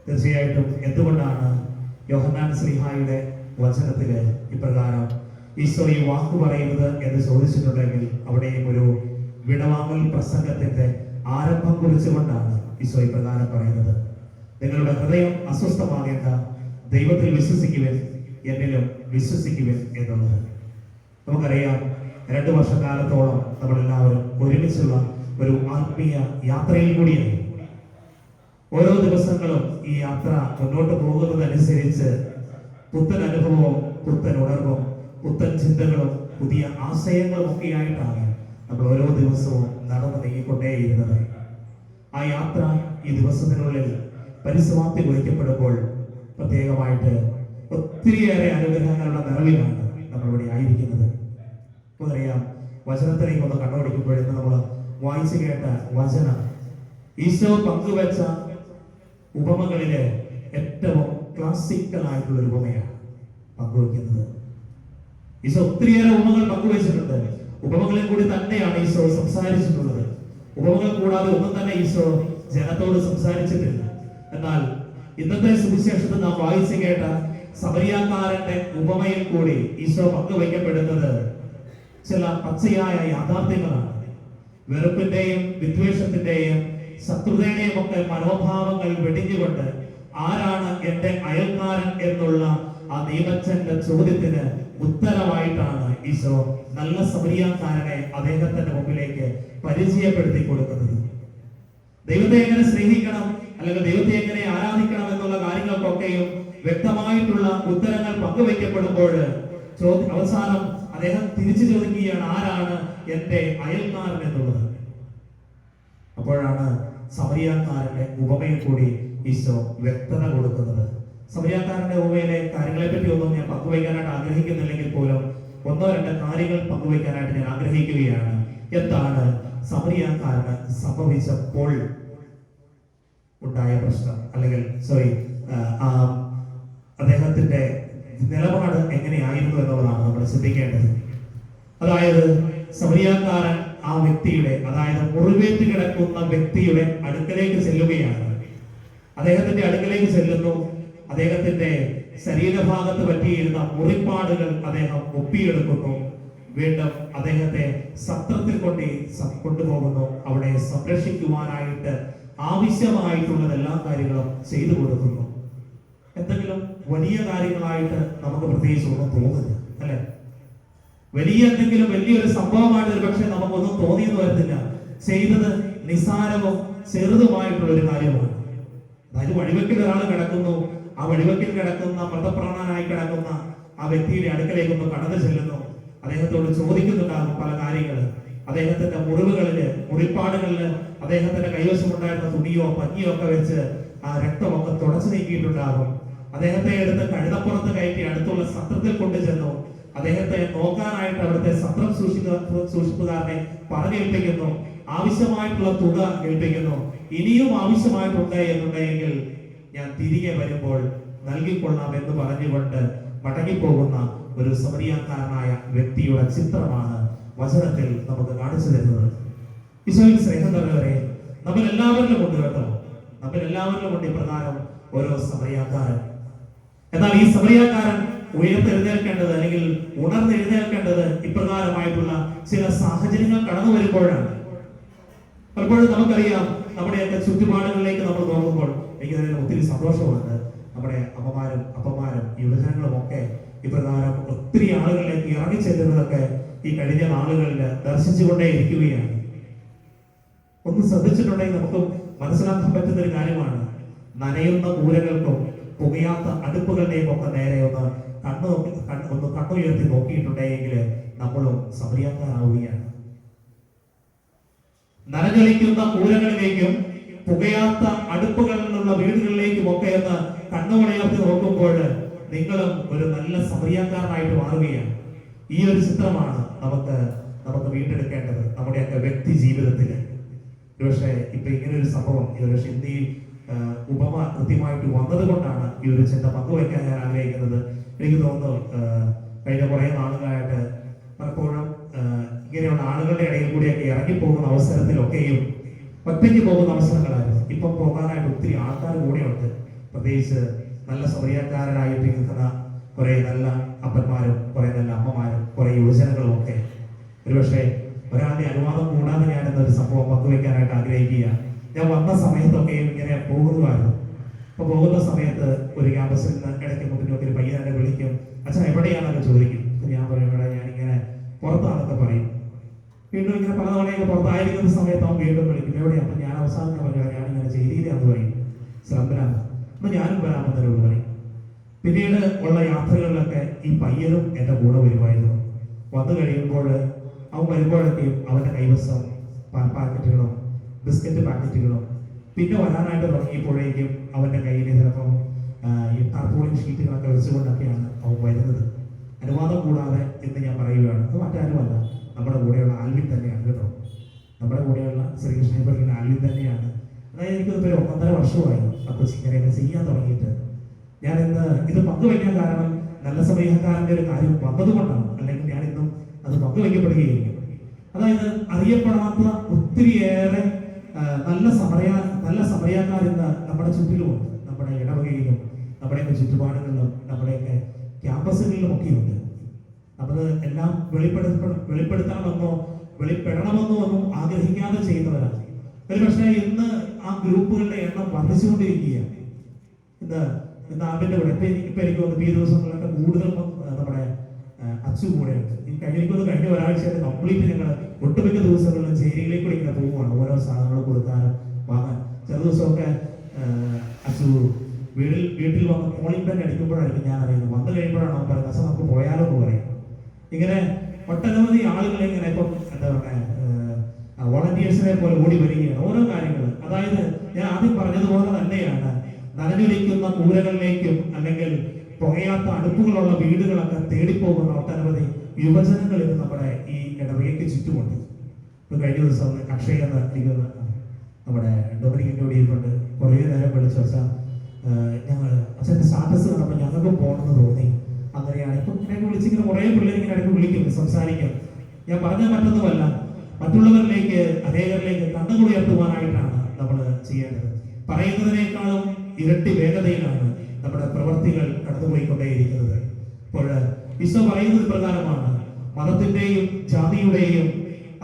തീർച്ചയായിട്ടും എന്തുകൊണ്ടാണ് യോഹന്നാൻ ശ്ലീഹായുടെ വചനത്തില് ഇപ്രകാരം ഈശോ ഈ വാക്ക് പറയുന്നത് എന്ന് ചോദിച്ചിട്ടുണ്ടെങ്കിൽ അവിടെയും ഒരു വിടവാങ്ങൽ പ്രസംഗത്തിന്റെ ആരംഭം കുറിച്ചുകൊണ്ടാണ് ഈശോ ഇപ്രകാരം പറയുന്നത്. നിങ്ങളുടെ ഹൃദയം അസ്വസ്ഥമാകേണ്ട, ദൈവത്തിൽ വിശ്വസിക്കുവിൻ, എന്നിലും വിശ്വസിക്കുവിൻ എന്നുള്ളത്. നമുക്കറിയാം, 2 വർഷക്കാലത്തോളം നമ്മളെല്ലാവരും ഒരുമിച്ചുള്ള ഒരു ആത്മീയ യാത്രയിൽ കൂടിയായി. ഓരോ ദിവസങ്ങളും ഈ യാത്ര മുന്നോട്ട് പോകുന്നതനുസരിച്ച് പുത്തൻ അനുഭവവും പുത്തൻ ഉണർവും പുത്തൻ ചിന്തകളും പുതിയ ആശയങ്ങളും ഒക്കെ ആയിട്ടാണ് നമ്മൾ ഓരോ ദിവസവും നടന്നു നീങ്ങിക്കൊണ്ടേയിരുന്നത്. ആ യാത്ര ഈ ദിവസത്തിനുള്ളിൽ പരിസമാപ്തി കുറിക്കപ്പെടുമ്പോൾ പ്രത്യേകമായിട്ട് ഒത്തിരിയേറെ അനുഗ്രഹങ്ങളുടെ നിറവിലാണ് നമ്മളിവിടെ ആയിരിക്കുന്നത്. നമുക്കറിയാം, വചനത്തിലേക്ക് ഒന്ന് കണ്ണോടിക്കുമ്പോഴെന്ന് നമ്മൾ വായിച്ചു കേട്ട വചനം ഈശോ പങ്കുവെച്ച ഉപമകളിലെ ഏറ്റവും ക്ലാസിക്കൽ ആയിട്ടുള്ള ഒരു ഉപമയാണ് പങ്കുവെക്കുന്നത്. ഈശോ ഒത്തിരിയേറെ ഉപമകൾ പങ്കുവെച്ചിട്ടുണ്ട്. ഉപമകളിൽ കൂടി തന്നെയാണ് ഈശോ സംസാരിച്ചിട്ടുള്ളത്. ഉപമകൾ കൂടാതെ ഒന്നും തന്നെ ഈശോ ജനത്തോട് സംസാരിച്ചിട്ടില്ല. എന്നാൽ ഇന്നത്തെ സുവിശേഷത്തിൽ നാം വായിച്ചു കേട്ട സമരിയാക്കാരന്റെ ഉപമയിൽ കൂടി ഈശോ പങ്കുവയ്ക്കപ്പെടുന്നത് ചില പച്ചയായ യാഥാർത്ഥ്യങ്ങളാണ്. വെറുപ്പിന്റെയും വിദ്വേഷത്തിന്റെയും ശത്രുതയുടെയും ഒക്കെ മനോഭാവങ്ങൾ വെടിഞ്ഞുകൊണ്ട് ആരാണ് എന്റെ അയൽക്കാരൻ എന്നുള്ള ആ നിയമജ്ഞന്റെ ചോദ്യത്തിന് ഉത്തരമായിട്ടാണ് ഈശോ നല്ല സമരിയാക്കാരനെ അദ്ദേഹത്തിന്റെ മുമ്പിലേക്ക് പരിചയപ്പെടുത്തി കൊടുക്കുന്നത്. ദൈവത്തെ എങ്ങനെ സ്നേഹിക്കണം, അല്ലെങ്കിൽ ദൈവത്തെ എങ്ങനെ ആരാധിക്കണം എന്നുള്ള കാര്യങ്ങൾക്കൊക്കെയും വ്യക്തമായിട്ടുള്ള ഉത്തരങ്ങൾ പങ്കുവയ്ക്കപ്പെടുമ്പോൾ അവസാനം അദ്ദേഹം തിരിച്ചു ചോദിക്കുകയാണ്, ആരാണ് എന്റെ അയൽക്കാരൻ എന്നുള്ളത്. അപ്പോഴാണ് സമരിയാക്കാരന്റെ ഉപമയിൽ കൂടി ഈശോ വ്യക്തത കൊടുക്കുന്നത്. സമരിയാക്കാരന്റെ ഉപമയിലെ കാര്യങ്ങളെ പറ്റി ഒന്നും ഞാൻ പങ്കുവയ്ക്കാനായിട്ട് ആഗ്രഹിക്കുന്നില്ലെങ്കിൽ പോലും 1-2 കാര്യങ്ങൾ പങ്കുവയ്ക്കാനായിട്ട് ഞാൻ ആഗ്രഹിക്കുകയാണ്. എന്താണ് സമരിയാക്കാരന് സംഭവിച്ചപ്പോൾ ഉണ്ടായ പ്രശ്നം, അല്ലെങ്കിൽ അദ്ദേഹത്തിന്റെ നിലപാട് എങ്ങനെയായിരുന്നു എന്നുള്ളതാണ് നമ്മൾ ശ്രദ്ധിക്കേണ്ടത്. അതായത് സമരിയാക്കാരൻ ആ വ്യക്തിയുടെ, അതായത് മുറിവേറ്റ് കിടക്കുന്ന വ്യക്തിയുടെ അടുക്കലേക്ക് ചെല്ലുകയാണ്. അദ്ദേഹത്തിന്റെ അടുക്കലേക്ക് ചെല്ലുന്നു. അദ്ദേഹത്തിന്റെ ശരീരഭാഗത്ത് പറ്റിയിരുന്ന മുറിപ്പാടുകൾ അദ്ദേഹം ഒപ്പിയെടുക്കുന്നു. വീണ്ടും അദ്ദേഹത്തെ സത്രത്തിൽ കൊണ്ടുപോകുന്നു. അവിടെ സംരക്ഷിക്കുവാനായിട്ട് ആവശ്യമായിട്ടുള്ള എല്ലാ കാര്യങ്ങളും ചെയ്തു കൊടുക്കുന്നു. എന്തെങ്കിലും വലിയ കാര്യങ്ങളായിട്ട് നമുക്ക് പ്രത്യേകിച്ച് ഒന്നും തോന്നില്ല, അല്ലെ? വലിയൊരു സംഭവമായിട്ട് ഒരു പക്ഷെ നമുക്കൊന്നും തോന്നിയെന്ന് വരത്തില്ല. ചെയ്തത് നിസാരവും ചെറുതുമായിട്ടുള്ള ഒരു കാര്യമാണ്. അതായത് വഴിവെക്കിൽ ഒരാൾ കിടക്കുന്നു, ആ വഴിവെക്കിൽ കിടക്കുന്ന മൃതപ്രാണനായി കിടക്കുന്ന ആ വ്യക്തിയുടെ അടുക്കലേക്കൊന്ന് കടന്നു ചെല്ലുന്നു. അദ്ദേഹത്തോട് ചോദിക്കുന്നുണ്ടാകും പല കാര്യങ്ങൾ. അദ്ദേഹത്തിന്റെ മുറിപ്പാടുകളില് അദ്ദേഹത്തിന്റെ കൈവശമുണ്ടായിരുന്ന തുണിയോ പഞ്ഞിയോ ഒക്കെ വെച്ച് ആ രക്തമൊക്കെ തുടച്ചു നീക്കിയിട്ടുണ്ടാകും. അദ്ദേഹത്തെ എടുത്ത് കഴുതപ്പുറത്ത് കയറ്റി അടുത്തുള്ള സത്രത്തിൽ കൊണ്ടുചെന്നു. അദ്ദേഹത്തെ നോക്കാനായിട്ട് അവിടുത്തെ സത്രം സൂക്ഷിപ്പുകാരനെ പറഞ്ഞേൽപ്പിക്കുന്നു. ആവശ്യമായിട്ടുള്ള തുക ഏൽപ്പിക്കുന്നു. ഇനിയും ആവശ്യമായിട്ടുണ്ട് എന്നുണ്ടെങ്കിൽ ഞാൻ തിരികെ വരുമ്പോൾ നൽകിക്കൊള്ളാം എന്ന് പറഞ്ഞുകൊണ്ട് മടങ്ങിപ്പോകുന്ന ഒരു സമരിയാക്കാരനായ വ്യക്തിയുടെ ചിത്രമാണ് വചനത്തിൽ നമുക്ക് കാണിച്ചു തരുന്നത്. ഈശോയിൽ സ്നേഹം നിറഞ്ഞവരെ, നമ്മൾ എല്ലാവരിലും ഉണ്ട് കേട്ടോ. നമ്മൾ എല്ലാവരിലും ഉണ്ട് ഇപ്രകാരം ഓരോ സമരിയാക്കാരൻ. എന്നാൽ ഈ സമരിയാക്കാരൻ ഉയർത്തെഴുന്നേൽക്കേണ്ടത് അല്ലെങ്കിൽ ഉണർന്നെഴുന്നേൽക്കേണ്ടത് ഇപ്രകാരമായിട്ടുള്ള ചില സാഹചര്യങ്ങൾ കടന്നു വരുമ്പോഴാണ്. പലപ്പോഴും നമുക്കറിയാം, നമ്മുടെയൊക്കെ ചുറ്റുപാടുകളിലേക്ക് നമ്മൾ നോക്കുമ്പോൾ എനിക്ക് തന്നെ ഒത്തിരി സന്തോഷമുണ്ട്. നമ്മുടെ അമ്മമാരും അപ്പന്മാരും യുവജനങ്ങളും ഒക്കെ ഇപ്രകാരം ഒത്തിരി ആളുകളിലേക്ക് ഇറങ്ങിച്ചെല്ലുന്നതൊക്കെ ഈ കഴിഞ്ഞ നാളുകളിൽ ദർശിച്ചുകൊണ്ടേ ഇരിക്കുകയാണ്. ഒന്ന് ശ്രദ്ധിച്ചിട്ടുണ്ടെങ്കിൽ നമുക്ക് മനസ്സിലാക്കാൻ പറ്റുന്ന ഒരു കാര്യമാണ്, നനയുന്ന കൂരകൾക്കും പുകയാത്ത അടുപ്പുകളുടെയും ഒക്കെ നേരെ ഒന്ന് കണ്ണുയർത്തി നോക്കിയിട്ടുണ്ടെങ്കിൽ നമ്മളും സമരിയാക്കാനാവുകയാണ്. നനഞ്ഞൊലിക്കുന്ന കൂരകളിലേക്കും പുകയാത്ത അടുപ്പുകളിലുള്ള വീടുകളിലേക്കും ഒക്കെ ഒന്ന് കണ്ണുകളുയർത്തി നോക്കുമ്പോൾ നിങ്ങളും ഒരു നല്ല സമരിയാക്കാരനായിട്ട് മാറുകയാണ്. ഈ ഒരു ചിത്രമാണ് നമുക്ക് വീണ്ടെടുക്കേണ്ടത് നമ്മുടെയൊക്കെ വ്യക്തി ജീവിതത്തിൽ. ഒരുപക്ഷെ ഇപ്പൊ ഇങ്ങനെ ഒരു സംഭവം ഒരുപക്ഷെ ഇന്ത്യയിൽ ഉപമ കൃത്യമായിട്ട് വന്നത് കൊണ്ടാണ് ഈ ഒരു ചിന്ത പങ്കുവയ്ക്കാൻ ഞാൻ ആഗ്രഹിക്കുന്നത്. എനിക്ക് തോന്നുന്നു കഴിഞ്ഞ കുറെ നാളുകളായിട്ട് പലപ്പോഴും ഇങ്ങനെയുള്ള ആളുകളുടെ ഇടയിൽ കൂടിയൊക്കെ ഇറങ്ങിപ്പോകുന്ന അവസരത്തിലൊക്കെയും ഒറ്റയ്ക്ക് പോകുന്ന അവസരങ്ങളായിരുന്നു. ഇപ്പം പോകാനായിട്ട് ഒത്തിരി ആൾക്കാർ കൂടെയുണ്ട്. പ്രത്യേകിച്ച് നല്ല സമരിയാക്കാരനായിട്ട് നിൽക്കുന്ന കുറെ നല്ല അപ്പന്മാരും കുറെ നല്ല അമ്മമാരും കുറെ യുവജനങ്ങളും ഒക്കെ. ഒരുപക്ഷെ ഒരാളുടെ അനുവാദം കൂടാതെ ഞാൻ എന്നൊരു സംഭവം പങ്കുവെക്കാനായിട്ട് ആഗ്രഹിക്കുക. ഞാൻ വന്ന സമയത്തൊക്കെയും ഇങ്ങനെ പോകുന്നതായിരുന്നു. അപ്പൊ പോകുന്ന സമയത്ത് ഒരു ക്യാമ്പസിൽ നിന്ന് ഇടയ്ക്ക് മുട്ടിനൊക്കെ ഒരു പയ്യൻ എന്നെ വിളിക്കും, അച്ഛൻ എവിടെയാണെന്നൊക്കെ ചോദിക്കും. അപ്പൊ ഞാൻ പറയും, ഇവിടെ ഞാനിങ്ങനെ പുറത്താണെന്നൊക്കെ പറയും. വീണ്ടും ഇങ്ങനെ പല തവണയൊക്കെ പുറത്തായിരിക്കുന്ന സമയത്ത് അവൻ വീണ്ടും വിളിക്കും, എവിടെയാണ്? അപ്പൊ ഞാൻ അവസാനം പറഞ്ഞാൽ ഞാനിങ്ങനെ ചേരിയിലാന്ന് പറയും, ശ്രദ്ധനാണ്. അപ്പൊ ഞാനും വരാമെന്നവരോട് പറയും. പിന്നീട് ഉള്ള യാത്രകളിലൊക്കെ ഈ പയ്യനും എന്റെ കൂടെ വരുമായിരുന്നു. വന്നു കഴിയുമ്പോൾ അവൻ വരുമ്പോഴൊക്കെയും അവന്റെ കൈവശം പാൽ പാക്കറ്റുകളും ബിസ്ക്കറ്റ് പാക്കറ്റുകളും, പിന്നെ വരാനായിട്ട് തുടങ്ങിയപ്പോഴേക്കും അവന്റെ കയ്യിൽ ചിലപ്പം ഈ ടാർപോളിൻ ഷീറ്റുകളൊക്കെ വെച്ചുകൊണ്ടൊക്കെയാണ് അവൻ വരുന്നത്. അനുവാദം കൂടാതെ എന്ന് ഞാൻ പറയുകയാണ്. അത് മറ്റാരുമല്ല, നമ്മുടെ കൂടെയുള്ള ആൽവിൻ തന്നെയാണ് കേട്ടോ. നമ്മുടെ കൂടെയുള്ള ശ്രീകൃഷ്ണനെ പഠിക്കുന്ന ആൽവിൻ തന്നെയാണ്. അതായത് എനിക്കൊരു 1.5 വർഷമായി ആ കൊച്ചിങ്ങനെയൊക്കെ ചെയ്യാൻ തുടങ്ങിയിട്ട്. ഞാൻ ഇന്ന് ഇത് പങ്കുവയ്ക്കാൻ കാരണം നല്ല സമയക്കാരൻ്റെ ഒരു കാര്യം വന്നതുകൊണ്ടാണ്. അല്ലെങ്കിൽ ഞാൻ ഇന്നും അത് പങ്കുവയ്ക്കപ്പെടുകയില്ല. അതായത് അറിയപ്പെടാത്ത ഒത്തിരിയേറെ നല്ല സമയക്കാർ ഇന്ന് നമ്മുടെ ചുറ്റിലുമുണ്ട്. നമ്മുടെ ഇടവകയിലും നമ്മുടെയൊക്കെ ചുറ്റുപാടുകളിലും നമ്മുടെയൊക്കെ ക്യാമ്പസുകളിലും ഒക്കെയുണ്ട്. നമ്മൾ എല്ലാം വെളിപ്പെടുത്തണമെന്നോ വെളിപ്പെടണമെന്നോ ഒന്നും ആഗ്രഹിക്കാതെ ചെയ്യുന്നവരാണ്. ഒരുപക്ഷെ ഇന്ന് ആ ഗ്രൂപ്പുകളുടെ എണ്ണം വർദ്ധിച്ചുകൊണ്ടിരിക്കുകയാണ്. ഇന്ന് ആവിന്റെ കൂടെ ഇപ്പൊ എനിക്ക് തോന്നുന്നു ഈ ദിവസങ്ങളിലൊക്കെ കൂടുതൽ നമ്മുടെ അച്ചു കൂടെയുണ്ട്. കഴിഞ്ഞ ഒരാഴ്ചയായിട്ട് കംപ്ലീറ്റ് ഞങ്ങൾ ഒട്ടുമിക്ക ദിവസങ്ങളിലും ചേരികളിലേക്ക് കൂടി ഇങ്ങനെ പോവുകയാണ്. ഓരോ സാധനങ്ങൾ കൊടുക്കാനും വാങ്ങാൻ. ചില ദിവസമൊക്കെ അച്ചു വീട്ടിൽ വന്ന് കോളിംഗ് ബെൽ അടിക്കുമ്പോഴായിരിക്കും ഞാൻ അറിയുന്നത്. വന്നു കഴിയുമ്പോഴാണ് അവൻ പറയുന്നത്, അച്ഛൻ നമുക്ക് പോയാലോ എന്ന് പറയും. ഇങ്ങനെ ഒട്ടനവധി ആളുകളെ ഇങ്ങനെ ഇപ്പം എന്താ പറയുക വോളണ്ടിയേഴ്സിനെ പോലെ ഓടി വരികയാണ് ഓരോ കാര്യങ്ങൾ. അതായത് ഞാൻ ആദ്യം പറഞ്ഞതുപോലെ തന്നെയാണ്, നനഞ്ഞൊലിക്കുന്ന കൂരകളിലേക്കും അല്ലെങ്കിൽ പുകയാത്ത അടുപ്പുകളുള്ള വീടുകളൊക്കെ തേടിപ്പോകുന്ന ഒട്ടനവധി യുവജനങ്ങൾ ഇന്ന് നമ്മുടെ ഈ ഇടവകയ്ക്ക് ചുറ്റുമുണ്ട്. ഇപ്പൊ കഴിഞ്ഞ ദിവസം അക്ഷയ ഇരിക്കുന്ന നമ്മുടെ ഡൊമിനിക്കിന്റെ കൂടി ഇരിപ്പുണ്ട്. കുറേ നേരം വിളിച്ചു, വെച്ചാൽ ഞങ്ങൾ അച്ഛൻ്റെ സ്റ്റാറ്റസ് കണ്ടപ്പോൾ ഞങ്ങൾക്കും പോകണമെന്ന് തോന്നി. അങ്ങനെയാണ് ഇപ്പം ഇങ്ങനെ വിളിച്ചിങ്ങനെ കുറേ പിള്ളേർ ഇങ്ങനെ ഇടയ്ക്ക് വിളിക്കും, സംസാരിക്കും. ഞാൻ പറഞ്ഞ മറ്റൊന്നുമല്ല, മറ്റുള്ളവരിലേക്ക് അനേകരിലേക്ക് കണ്ണുകൂടി ഉയർത്തുവാനായിട്ടാണ് നമ്മൾ ചെയ്യേണ്ടത്. പറയുന്നതിനേക്കാളും ഇരട്ടി വേഗതയിലാണ് നമ്മുടെ പ്രവർത്തികൾ കടന്നുപോയിക്കൊണ്ടേയിരിക്കുന്നത്. അപ്പോൾ ഈശോ പറയുന്നത് പ്രകാരമാണ്, മതത്തിന്റെയും ജാതിയുടെയും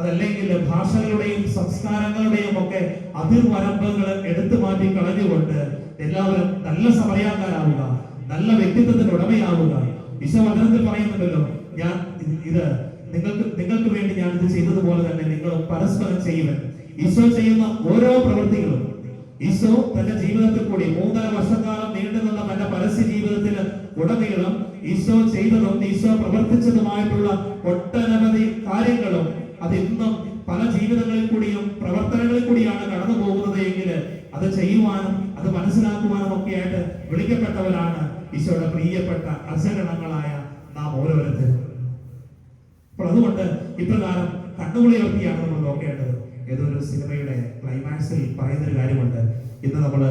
അതല്ലെങ്കിൽ ഭാഷകളുടെയും സംസ്കാരങ്ങളുടെയും ഒക്കെ അതിർവരമ്പുകൾ എടുത്തു മാറ്റി കളഞ്ഞുകൊണ്ട് എല്ലാവരും നല്ല സമരക്കാരാവുക, നല്ല വ്യക്തിത്വത്തിന് ഉടമയാവുക. ഈശോ വചനത്തിൽ പറയുന്നുണ്ടല്ലോ, ഞാൻ ഇത് നിങ്ങൾക്ക് വേണ്ടി ഞാൻ ഇത് ചെയ്തതുപോലെ തന്നെ നിങ്ങൾ പരസ്പരം ചെയ്യുവൻ. ഈശോ ചെയ്യുന്ന ഓരോ പ്രവൃത്തികളും, ഈശോ തന്റെ ജീവിതത്തിൽ കൂടി 3.5 വർഷക്കാലം നീണ്ടുനിന്ന തന്റെ പരസ്യ ജീവിതത്തിന് ഉടനീളം ഈശോ ചെയ്തതും ഈശോ പ്രവർത്തിച്ചതുമായിട്ടുള്ള ഒട്ടനവധി കാര്യങ്ങളും അത് ഇന്നും പല ജീവിതങ്ങളിൽ കൂടിയും പ്രവർത്തനങ്ങളിൽ കൂടിയാണ് കടന്നു പോകുന്നത് എങ്കിൽ അത് ചെയ്യുവാനും അത് മനസ്സിലാക്കുവാനും ഒക്കെ ആയിട്ട് വിളിക്കപ്പെട്ടവരാണ് ഈശോയുടെ പ്രിയപ്പെട്ട അജഗണങ്ങളായ നാം ഓരോരുത്തരും. അപ്പോൾ അതുകൊണ്ട് ഇപ്രകാരം കണ്ണുകളി ഉയർത്തിയാണ് നമ്മൾ നോക്കേണ്ടത്. ഏതൊരു സിനിമയുടെ ക്ലൈമാക്സിൽ പറയുന്നൊരു കാര്യമുണ്ട്, ഇന്ന് നിങ്ങൾ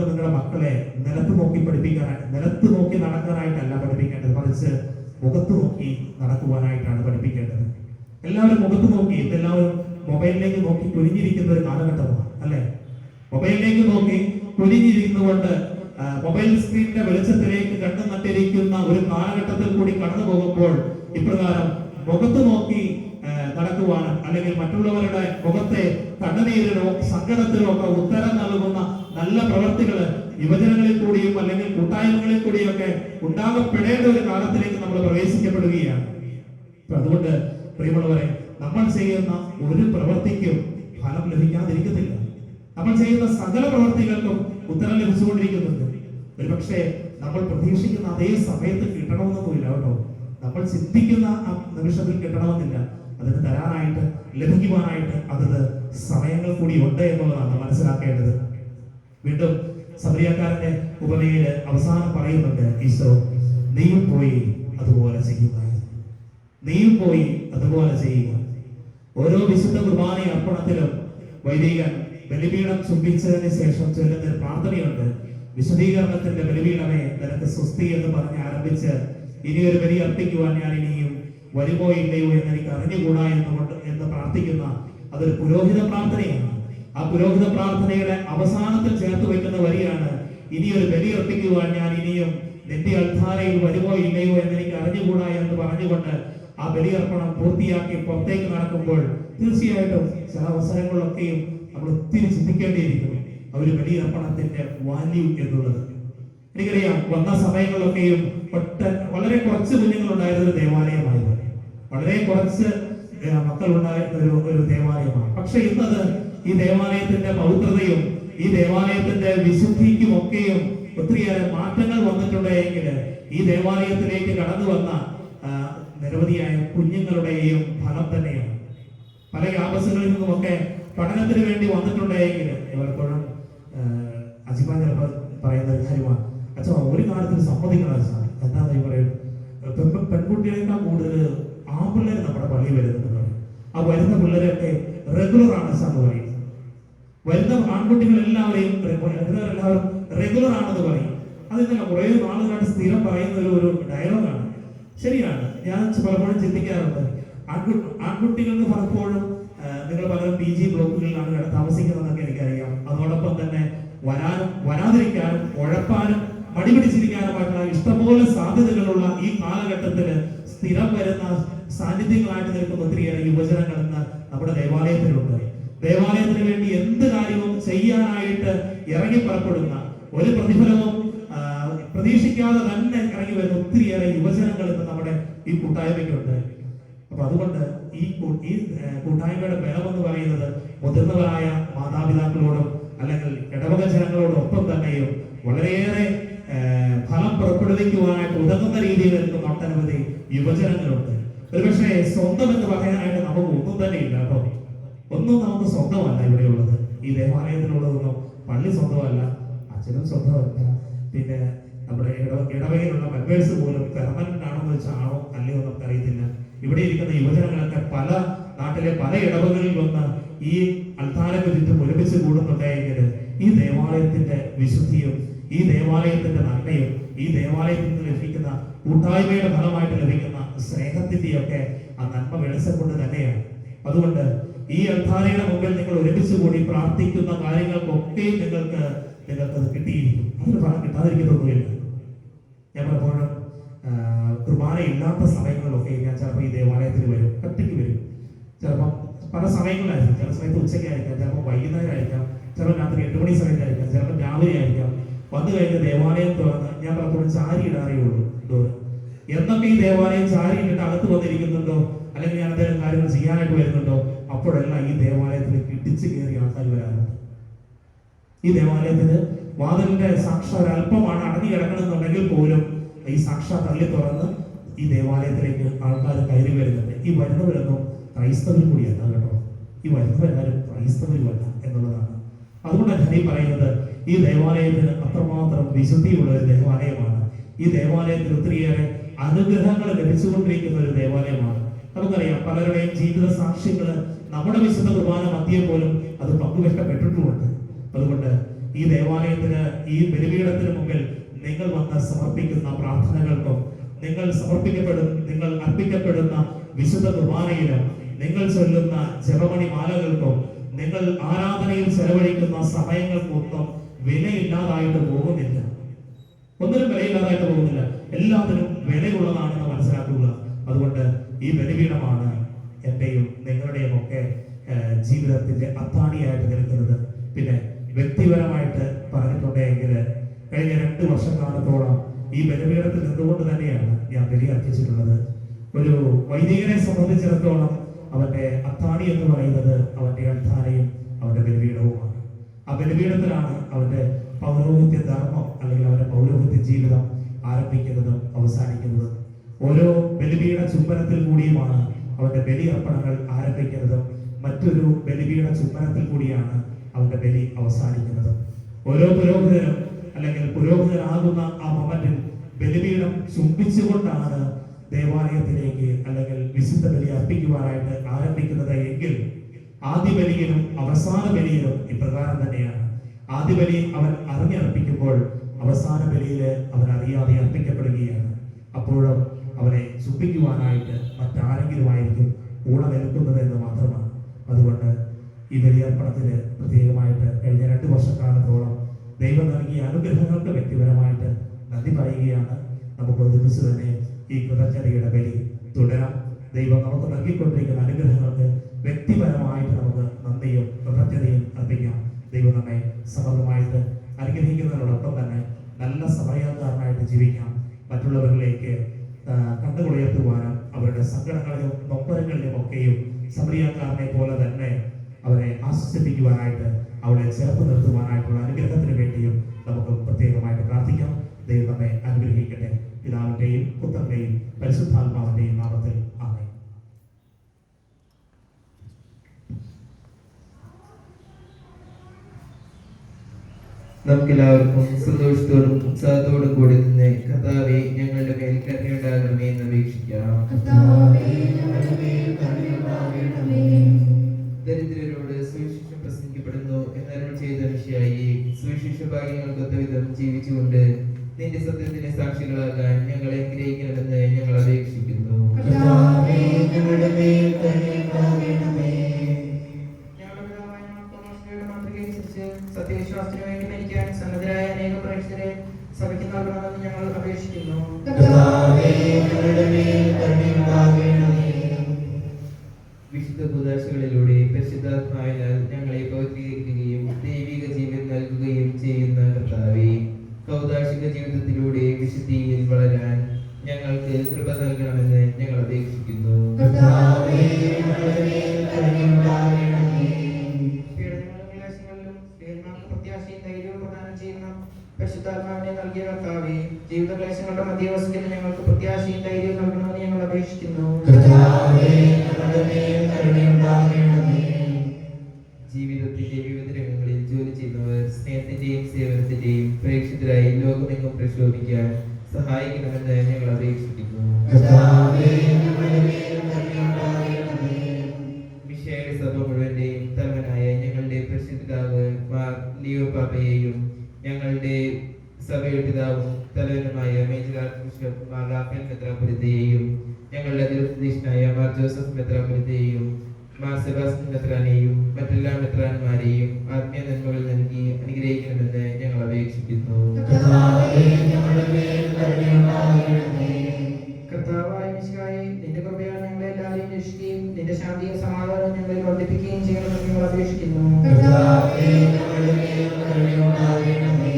നിങ്ങളുടെ മക്കളെ നിലത്ത് നോക്കി നടക്കാനായിട്ടല്ല പഠിപ്പിക്കേണ്ടത്, മറിച്ച് മുഖത്ത് നോക്കി നടക്കുവാനായിട്ടാണ് പഠിപ്പിക്കേണ്ടത്. എല്ലാവരും മുഖത്ത് നോക്കി, എല്ലാവരും മൊബൈലിലേക്ക് നോക്കി കുനിഞ്ഞിരിക്കുന്ന ഒരു കാലഘട്ടമാണ് അല്ലെ? മൊബൈലിലേക്ക് നോക്കി കുനിഞ്ഞിരിക്കുന്നുകൊണ്ട് മൊബൈൽ സ്ക്രീനിന്റെ വെളിച്ചത്തിലേക്ക് കണ്ണു നട്ടിരിക്കുന്ന ഒരു കാലഘട്ടത്തിൽ കൂടി കടന്നു പോകുമ്പോൾ ഇപ്രകാരം മുഖത്ത് നോക്കി നടക്കുവാനും അല്ലെങ്കിൽ മറ്റുള്ളവരുടെ മുഖത്തെ കണ്ണുനീരിനോ സങ്കടത്തിനോ ഒക്കെ ഉത്തരം നൽകുന്ന നല്ല പ്രവർത്തികൾ യുവജനങ്ങളിൽ കൂടിയും അല്ലെങ്കിൽ കൂട്ടായ്മകളിൽ കൂടിയും ഒക്കെ ഉണ്ടാകപ്പെടേണ്ട ഒരു കാലത്തിലേക്ക് നമ്മൾ പ്രവേശിക്കപ്പെടുകയാണ്. അതുകൊണ്ട് പ്രിയമുള്ളവരെ, നമ്മൾ ചെയ്യുന്ന ഒരു പ്രവൃത്തിക്കും ഫലം ലഭിക്കാതിരിക്കത്തില്ല. നമ്മൾ ചെയ്യുന്ന സകല പ്രവർത്തികൾക്കും ഉത്തരം ലഭിച്ചുകൊണ്ടിരിക്കുന്നുണ്ട്. ഒരുപക്ഷെ നമ്മൾ പ്രതീക്ഷിക്കുന്ന അതേ സമയത്ത് കിട്ടണമെന്നൊന്നുമില്ല കേട്ടോ. നമ്മൾ ചിന്തിക്കുന്ന ആ നിമിഷത്തിൽ കിട്ടണമെന്നില്ല. അതിന് തരാനായിട്ട് ലഭിക്കുവാനായിട്ട് അതത് സമയങ്ങൾ കൂടി ഉണ്ട് എന്നുള്ളതാണ് മനസ്സിലാക്കേണ്ടത്. വീണ്ടും സമരിയാക്കാരന്റെ ഉപമയിൽ അവസാനം പറയുന്നുണ്ട് ഈശോ, നീയും പോയി അതുപോലെ ചെയ്യുക, നീയും പോയി അതുപോലെ ചെയ്യുക. ഓരോ വിശുദ്ധ കുർബാന അർപ്പണത്തിലും വൈദികൻ ബലിപീഠം ചുംബിച്ചതിന് ശേഷം ചൊല്ലുന്ന പ്രാർത്ഥനയുണ്ട്. വിശദീകരണത്തിന്റെ ബലിപീഠമേ നിനക്ക് സ്വസ്തി എന്ന് പറഞ്ഞ് ആരംഭിച്ച് ഇനിയൊരു ബലി അർപ്പിക്കുവാൻ ഞാൻ ഇനിയും വരുമോ ഇല്ലയോ എന്ന് എനിക്ക് അറിഞ്ഞുകൂടാ എന്ന് പ്രാർത്ഥിക്കുന്ന അതൊരു പുരോഹിത പ്രാർത്ഥനയാണ്. ആ പുരോഹിത പ്രാർത്ഥനയുടെ അവസാനത്തിൽ ചേർത്ത് വെക്കുന്ന വരിയാണ്, ഇനിയൊരു ബലി അർപ്പിക്കുവാൻ ഞാൻ ഇനിയും നിന്റെ അൾത്താരയിൽ വരുമോ ഇല്ലയോ എന്ന് എനിക്ക് അറിഞ്ഞുകൂടാ എന്ന് പറഞ്ഞുകൊണ്ട് ആ ബലിയർപ്പണം പൂർത്തിയാക്കി പുറത്തേക്ക് നടക്കുമ്പോൾ തീർച്ചയായിട്ടും ചില അവസരങ്ങളിലൊക്കെയും നമ്മൾ ഒത്തിരി ചിന്തിക്കേണ്ടിയിരിക്കുന്നു ആ ഒരു ബലിയർപ്പണത്തിന്റെ വാല്യൂ എന്നുള്ളത്. എനിക്കറിയാം, വന്ന സമയങ്ങളിലൊക്കെയും വളരെ കുറച്ച് കുഞ്ഞുങ്ങളുണ്ടായിരുന്ന ഒരു ദേവാലയമായിരുന്നു, വളരെ കുറച്ച് മക്കളുണ്ടായിരുന്ന ഒരു ദേവാലയമാണ്. പക്ഷെ ഇന്നത് ഈ ദേവാലയത്തിന്റെ പവിത്രതയും ഈ ദേവാലയത്തിന്റെ വിശുദ്ധിക്കും ഒക്കെയും ഒത്തിരിയേറെ മാറ്റങ്ങൾ വന്നിട്ടുണ്ടെങ്കിൽ ഈ ദേവാലയത്തിലേക്ക് കടന്നു വന്ന നിരവധിയായ കുഞ്ഞുങ്ങളുടെയും ഫലം തന്നെയാണ്. പല ക്യാമ്പസുകളിൽ നിന്നുമൊക്കെ പഠനത്തിന് വേണ്ടി വന്നിട്ടുണ്ടെങ്കിൽ പലപ്പോഴും അജിബാൻ ചിലപ്പോൾ പറയുന്ന ഒരു കാര്യമാണ്, അച്ഛാ ഒരു കാര്യത്തിൽ സമ്മതിക്കണം അച്ഛാ, എന്താണെന്ന് ഈ പറയും, പെൺകുട്ടികളെക്കാൾ കൂടുതൽ ആൺപിള്ളേർ നമ്മുടെ പള്ളി വരുന്നുണ്ട്. ആ വരുന്ന പിള്ളേരൊക്കെ റെഗുലർ ആണ് അച്ഛാ എന്ന് പറയും. വരുന്ന ആൺകുട്ടികൾ എല്ലാവരെയും റെഗുലർ ആണെന്ന് പറയും. അതിന്നല്ല കുറെ നാളുകളായിട്ട് സ്ഥിരം പറയുന്ന ഒരു ഡയലോഗാണ്. ശരിയാണ്, ഞാൻ പലപ്പോഴും ചിന്തിക്കാറുണ്ട്. ആൺകുട്ടികൾക്ക് പലപ്പോഴും നിങ്ങൾ പലരും PG ബ്ലോക്കുകളിലാണ് താമസിക്കുന്നതെന്നൊക്കെ എനിക്കറിയാം. അതോടൊപ്പം തന്നെ വരാതിരിക്കാനും ഉഴപ്പാനും മടിപിടിച്ചിരിക്കാനുമായിട്ടുള്ള ഇഷ്ടംപോലെ സാധ്യതകളുള്ള ഈ കാലഘട്ടത്തിൽ സ്ഥിരം വരുന്ന സാന്നിധ്യങ്ങളായിട്ട് നിൽക്കുന്ന ഒത്തിരിയേറെ യുവജനങ്ങൾ ഇന്ന് നമ്മുടെ ദേവാലയത്തിലുണ്ട്. ദേവാലയത്തിന് വേണ്ടി എന്ത് കാര്യവും ചെയ്യാനായിട്ട് ഇറങ്ങി പുറപ്പെടുന്ന, ഒരു പ്രതിഫലവും പ്രതീക്ഷിക്കാതെ തന്നെ ഇറങ്ങി വരുന്ന ഒത്തിരിയേറെ യുവജനങ്ങൾ ഇന്ന് നമ്മുടെ ഈ കൂട്ടായ്മയ്ക്കുണ്ട്. അപ്പൊ അതുകൊണ്ട് ഈ കൂട്ടായ്മയുടെ ബലമെന്ന് പറയുന്നത് മുതിർന്നവരായ മാതാപിതാക്കളോടും അല്ലെങ്കിൽ ഇടവക ജനങ്ങളോടും ഒപ്പം തന്നെയും വളരെയേറെ ഫലം പുറപ്പെടുവിക്കുവാനായിട്ട് ഉതകുന്ന രീതിയിൽ നിൽക്കുന്ന ഒട്ടനവധി യുവജനങ്ങളുണ്ട്. ഒരുപക്ഷെ സ്വന്തം എന്ന് പറയാനായിട്ട് നമുക്ക് ഒന്നും തന്നെ ഇല്ല കേട്ടോ. ഒന്നും നമുക്ക് സ്വന്തമല്ല ഇവിടെയുള്ളത്. ഈ ദേവാലയത്തിലുള്ളതൊന്നും പള്ളി സ്വന്തമല്ല, അച്ഛനും സ്വന്തമല്ല, പിന്നെ നമ്മുടെ ഇടവകയിലുള്ള മെമ്പേഴ്സ് പോലും പെർമനന്റ് ആണെന്ന് വെച്ചാണോ അല്ലയോ നമുക്ക് അറിയത്തില്ല. ഇവിടെ ഇരിക്കുന്ന യുവജനങ്ങളൊക്കെ പല നാട്ടിലെ പല ഇടവകളിൽ വന്ന് ഈ അൾത്താരക്ക് ചുറ്റും ഒരുമിച്ച് കൂടുന്നുണ്ടെങ്കിൽ ഈ ദേവാലയത്തിന്റെ വിശുദ്ധിയും ഈ ദേവാലയത്തിന്റെ നന്മയും ഈ ദേവാലയത്തിൽ നിന്ന് ലഭിക്കുന്ന കൂട്ടായ്മയുടെ ഫലമായിട്ട് ലഭിക്കുന്ന സ്നേഹത്തിന്റെയൊക്കെ ആ നന്മ വെളിച്ചം കൊണ്ട് തന്നെയാണ്. അതുകൊണ്ട് ഈ അൾത്താരയുടെ മുമ്പിൽ നിങ്ങൾ ഒരുമിച്ച് കൂടി പ്രാർത്ഥിക്കുന്ന കാര്യങ്ങൾക്കൊക്കെ നിങ്ങൾക്കത് കിട്ടിയിരിക്കും. അതിന് ഫലം കിട്ടാതിരിക്കുന്നൊന്നുമില്ല. ഞാൻ പലപ്പോഴും കുർബാന ദേവാലയം ഇല്ലാത്ത സമയങ്ങളിലൊക്കെ ഞാൻ ചിലപ്പോൾ ഈ ദേവാലയത്തിൽ വരും, ഒറ്റയ്ക്ക് വരും. ചിലപ്പോൾ പല സമയങ്ങളിലായിരിക്കും, ചില സമയത്ത് ഉച്ചയ്ക്കായിരിക്കാം, ചിലപ്പോൾ വൈകുന്നേരം ആയിരിക്കാം, ചിലപ്പോൾ രാത്രി 8 മണി സമയത്തായിരിക്കാം, ചിലപ്പോൾ രാവിലെ ആയിരിക്കാം. വന്നു കഴിഞ്ഞ് ദേവാലയം തുറന്ന് ഞാൻ പലപ്പോഴും ചാരി ഇടാറേ ഉള്ളൂ ഡോറ്. എന്നൊക്കെ ഈ ദേവാലയം ചാരി ഇട്ടിട്ട് അകത്ത് വന്നിരിക്കുന്നുണ്ടോ, അല്ലെങ്കിൽ ഞാൻ എന്തെങ്കിലും കാര്യങ്ങൾ ചെയ്യാനായിട്ട് വരുന്നുണ്ടോ, അപ്പോഴെല്ലാം ഈ ദേവാലയത്തിലേക്ക് ഇടിച്ചു കയറി ആൾക്കാർ വരാറുണ്ട്. ഈ ദേവാലയത്തിന് വാതിലിന്റെ സാക്ഷ ഒരല്പമാണ് അടങ്ങി കിടക്കണമെന്നുണ്ടെങ്കിൽ പോലും ഈ സാക്ഷ തള്ളി തുറന്ന് ഈ ദേവാലയത്തിലേക്ക് ആൾക്കാർ കയറി വരുന്നുണ്ട്. ഈ വരുന്നവരൊന്നും ക്രൈസ്തവർ കൂടിയല്ല കേട്ടോ, ഈ വരുന്നവരെല്ലാവരും ക്രൈസ്തവരുമല്ല എന്നുള്ളതാണ്. അതുകൊണ്ടാണ് ഞാൻ ഈ പറയുന്നത്, ഈ ദേവാലയത്തിന് അത്രമാത്രം വിശുദ്ധിയുള്ള ഒരു ദേവാലയമാണ്. ഈ ദേവാലയത്തിൽ ഒത്തിരിയേറെ അനുഗ്രഹങ്ങൾ ലഭിച്ചുകൊണ്ടിരിക്കുന്ന ഒരു ദേവാലയമാണ്. നമുക്കറിയാം, പലരുടെയും ജീവിത സാക്ഷ്യങ്ങൾ നമ്മുടെ വിശുദ്ധ കുർബാന മധ്യേ പോലും അത് പങ്കുവെക്കപ്പെട്ടിട്ടുമുണ്ട്. അതുകൊണ്ട് ഈ ദേവാലയത്തിന്, ഈ ബലിപീഠത്തിന് മുമ്പിൽ നിങ്ങൾ വന്ന് സമർപ്പിക്കുന്ന പ്രാർത്ഥനകൾക്കും, നിങ്ങൾ അർപ്പിക്കപ്പെടുന്ന വിശുദ്ധ കുർബാനയിലും, നിങ്ങൾ ചൊല്ലുന്ന ജപമണി മാലകൾക്കും, നിങ്ങൾ ആരാധനയിൽ ചെലവഴിക്കുന്ന സമയങ്ങൾക്കൊന്നും വിലയില്ലാതായിട്ട് പോകുന്നില്ല. ഒന്നിനും വിലയില്ലാതായിട്ട് പോകുന്നില്ല, എല്ലാത്തിനും വിലയുള്ളതാണെന്ന് മനസ്സിലാക്കുക. അതുകൊണ്ട് ഈ ബലിപീഠമാണ് എന്റെയും നിങ്ങളുടെയും ഒക്കെ ജീവിതത്തിന്റെ അത്താണിയായിട്ട് നിൽക്കുന്നത്. പിന്നെ വ്യക്തിപരമായിട്ട് പറഞ്ഞിട്ടുണ്ടെങ്കിൽ കഴിഞ്ഞ 2 വർഷക്കാലത്തോളം ഈ ബലിപീഠത്തിൽ നിന്നുകൊണ്ട് തന്നെയാണ് ഞാൻ ബലി അർപ്പിച്ചിട്ടുള്ളത്. ഒരു വൈദികനെ സംബന്ധിച്ചിടത്തോളം അവന്റെ അത്താണി എന്ന് പറയുന്നത് അവന്റെ അൾത്താരയും അവന്റെ ബലിപീഠവുമാണ്. ആ ബലിപീഠത്തിലാണ് അവന്റെ പൗരോഹിത്യ ധർമ്മം അല്ലെങ്കിൽ അവന്റെ പൗരോഹിത്യ ജീവിതം ആരംഭിക്കുന്നതും അവസാനിക്കുന്നതും. ഓരോ ബലിപീഠ ചുംബനത്തിൽ കൂടിയുമാണ് അവന്റെ ബലി അർപ്പണങ്ങൾ ആരംഭിക്കുന്നതും മറ്റൊരു ബലിപീഠ ചുംബനത്തിൽ കൂടിയാണ് അവന്റെ ബലി അവസാനിക്കുന്നതും. ഓരോ പുരോഹിതനും അല്ലെങ്കിൽ പുരോഹിതനാകുന്ന ആ മൊമെന്റിൽ ബലിപീഠം ചുംബിച്ചുകൊണ്ടാണ് ദേവാലയത്തിലേക്ക് അല്ലെങ്കിൽ വിശുദ്ധ ബലി അർപ്പിക്കുവാനായിട്ട് ആരംഭിക്കുന്നത് എങ്കിൽ ആദ്യ ബലിയിലും അവസാന ബലിയിലും ഇപ്രകാരം തന്നെയാണ്. ആദ്യ ബലി അവൻ അറിഞ്ഞർപ്പിക്കുമ്പോൾ അവസാന ബലിയിൽ അവൻ അറിയാതെ അർപ്പിക്കപ്പെടുകയാണ്. അപ്പോഴും അവനെ ചുംബിക്കുവാനായിട്ട് മറ്റാരെങ്കിലും ആയിരിക്കും കൂടെ നിൽക്കുന്നത് എന്ന് മാത്രമാണ്. അതുകൊണ്ട് ഈ ബലിയർപ്പണത്തിന് പ്രത്യേകമായിട്ട് കഴിഞ്ഞ 2 വർഷക്കാലത്തോളം ദൈവം നൽകിയ അനുഗ്രഹങ്ങൾക്ക് വ്യക്തിപരമായിട്ട് നന്ദി പറയുകയാണ്. നമുക്ക് ഒരുമിച്ച് തന്നെ ഈ കൃതജ്ഞതയുടെ ബലി തുടരാം. ദൈവം നമുക്ക് നൽകിക്കൊണ്ടിരിക്കുന്ന അനുഗ്രഹങ്ങൾക്ക് വ്യക്തിപരമായിട്ട് നമുക്ക് നന്ദിയും കൃതജ്ഞതയും അർപ്പിക്കാം. ദൈവം നമ്മെ സമൃദ്ധമായിട്ട് അനുഗ്രഹിക്കുന്നതിനോടൊപ്പം തന്നെ നല്ല സമയക്കാരനായിട്ട് ജീവിക്കാം. മറ്റുള്ളവരിലേക്ക് കണ്ണുകുളിർത്തുവാനും അവരുടെ സങ്കടങ്ങളിലും നൊമ്പരങ്ങളിലും ഒക്കെയും സമറിയാക്കാരനെ പോലെ തന്നെ അവരെ ആശ്വസിപ്പിക്കുവാനായിട്ട്, അവളെ ചേർത്ത് നിർത്തുവാനായിട്ടുള്ള അനുഗ്രഹത്തിന് വേണ്ടിയും നമുക്ക് പ്രത്യേകമായിട്ട് പ്രാർത്ഥിക്കാം. ദൈവം നമ്മെ അനുഗ്രഹിക്കട്ടെ. പിതാവിന്റെയും പുത്രന്റെയും പരിശുദ്ധാത്മാവിന്റെയും നാമത്തിൽ ആമേൻ. നമുക്കെല്ലാവർക്കും സന്തോഷത്തോടും ഉത്സാഹത്തോടും കൂടി നിന്ന് കർത്താവേ ഞങ്ങളുടെ മേൽ കരുണയുണ്ടാകണമേ എന്ന് അപേക്ഷിക്കാം. ദരിദ്രരോട് സുവിശേഷം പ്രസംഗിക്കപ്പെടുന്നു എന്നരുൾ ചെയ്ത മിശിഹായേ, സുവിശേഷ ഭാഗ്യങ്ങൾക്കൊത്ത വിധം ജീവിച്ചുകൊണ്ട് നിന്റെ സത്യത്തിന് സാക്ഷികളാകാൻ ഞങ്ങളെ അനുഗ്രഹിക്കണമെന്ന് ഞങ്ങൾ അപേക്ഷിക്കുന്നു. സത്യവിശ്വാസത്തിന് വേണ്ടി മരിക്കാൻ സന്നദ്ധരായ അനേകം പ്രേക്ഷകരെ സഭയ്ക്ക് നൽകണമെന്ന് ഞങ്ങൾ അപേക്ഷിക്കുന്നു. വിശുദ്ധ കൂദാശകളിലൂടെ പരിശുദ്ധാത്മാവിനാൽ ഞങ്ങളെ പവിത്രീകരിക്കുകയും ദൈവിക ജീവൻ നൽകുകയും ചെയ്യുന്ന കർത്താവേ, കൗദാശിക ജീവിതത്തിലൂടെ വിശുദ്ധിയിൽ വളരാൻ ഞങ്ങൾക്ക് കൃപ നൽകണമെന്ന് ഞങ്ങൾ അപേക്ഷിക്കുന്നു. പരിശുദ്ധാത്മാവിനെ നൽകിയ കർത്താവേ, ജീവിത ക്ലേശങ്ങളുടെ മധ്യവസിക്കുന്ന ഞങ്ങൾക്ക് പ്രത്യാശയും ധൈര്യവും നൽകണമെന്ന് ഞങ്ങൾ അപേക്ഷിക്കുന്നു. ജീവിതത്തിന്റെ വിവിധ രംഗങ്ങളിൽ ജോലി ചെയ്യുന്നവർ സ്നേഹത്തിന്റെയും സേവനത്തിന്റെയും പ്രേക്ഷിതരായി ലോകമെങ്ങും പ്രശോഭിക്കാൻ സഹായിക്കണമെന്ന് ഞങ്ങൾ അപേക്ഷിക്കുന്നു. മിശിഹായുടെ സഭ മുഴുവന്റെയും തലവനായ ഞങ്ങളുടെ പരിശുദ്ധാവ് മാർ ലിയോ പാപ്പയെയും ഞങ്ങളുടെ സഭയുടെ പിതാവും തലവനുമായ major archbishop Mar Raphael മെത്രാപ്പൊലീത്തയെയും ഞങ്ങളുടെ അതിർത്തിനായ മാർ ജോസഫ് മെത്രാപ്പൊലീത്തയെയും മാർ സെബാസ്റ്റ്യൻ മെത്രാനെയും മറ്റെല്ലാ മെത്രാന്മാരെയും ആത്മീയ നന്മകൾ നൽകി അനുഗ്രഹിക്കണമെന്ന് ഞങ്ങൾ അപേക്ഷിക്കുന്നു. കർത്താവായ ചെയ്യണമെന്ന് ഞങ്ങൾ അപേക്ഷിക്കുന്നു. കർത്താവേ, ഞങ്ങളുടെ മേൽ കരുണയുണ്ടാകണമേ.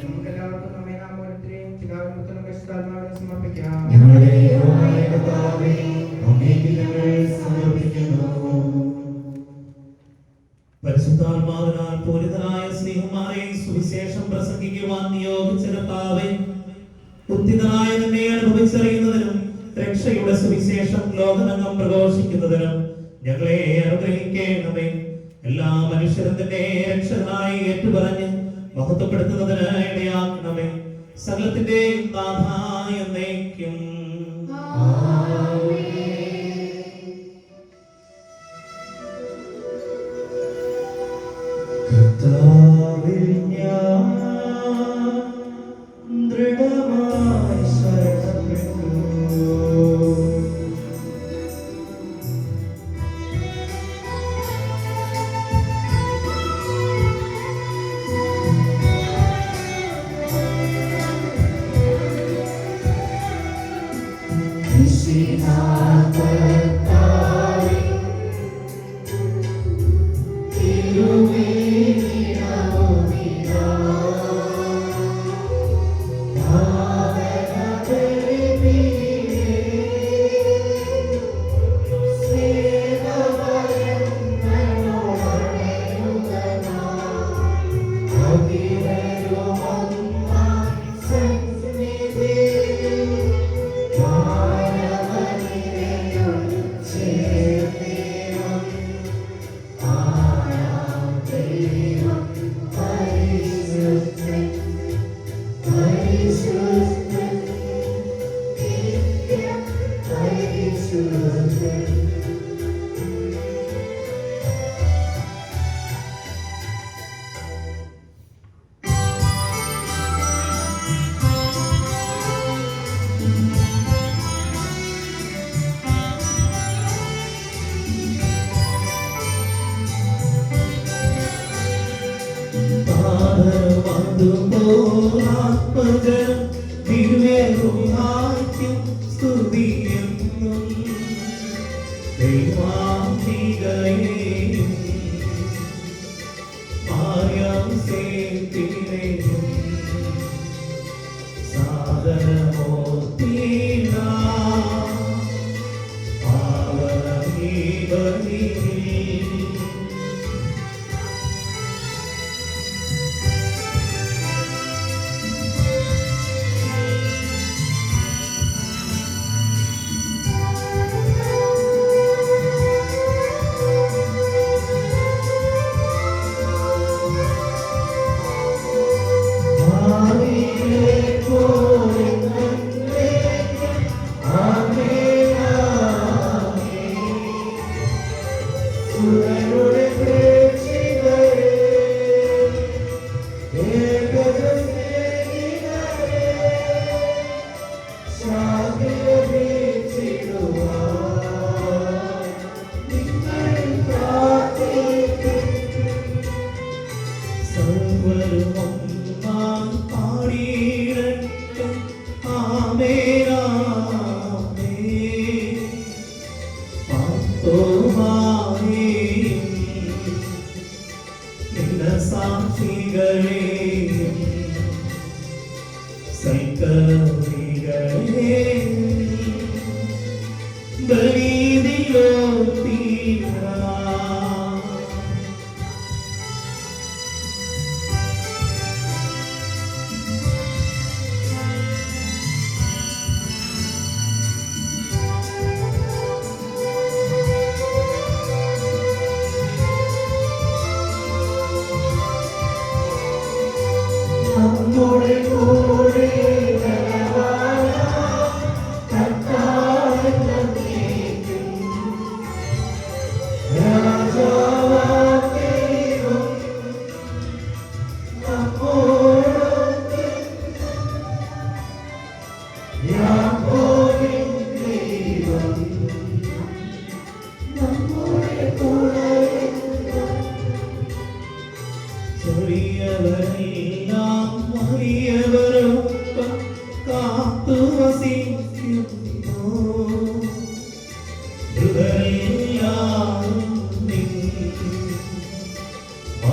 നമുക്കെല്ലാവർക്കും നമ്മെ നാം ഓരോരുത്തരെയും പിതാവിനും പുത്രനും പരിശുദ്ധാത്മാവിനും സമർപ്പിക്കാം. ഞങ്ങളുടെ ദൈവമായ കർത്താവേ, അങ്ങേക്ക് ഞങ്ങൾ സമർപ്പിക്കുന്നു. പരിശുദ്ധാത്മാവിനാൽ പൂരിതനായ സ്നേഹമാരെ സുവിശേഷം പ്രസംഗിക്കുവാൻ നിയോഗിച്ച കർത്താവേ, ഉത്തിതനായ നിന്നെ അനുഭവിച്ചറിയുന്നതിനും രക്ഷയുടെ സുവിശേഷം ലോകമെങ്ങും പ്രഘോഷിക്കുന്നതിനും ഞങ്ങളെ അനുഗ്രഹിക്കണമേ. എല്ലാ മനുഷ്യരും തന്നെ രക്ഷകനായി ഏറ്റുപറഞ്ഞ് മഹത്വപ്പെടുത്തുന്നതിന് ഇടയാക്കണമേ. സകലത്തിന്റെയും നാഥായ എന്നേക്കും. കർത്താവിൽ ഞാൻ ദൃഢമായി ശരണപ്പെട്ടു.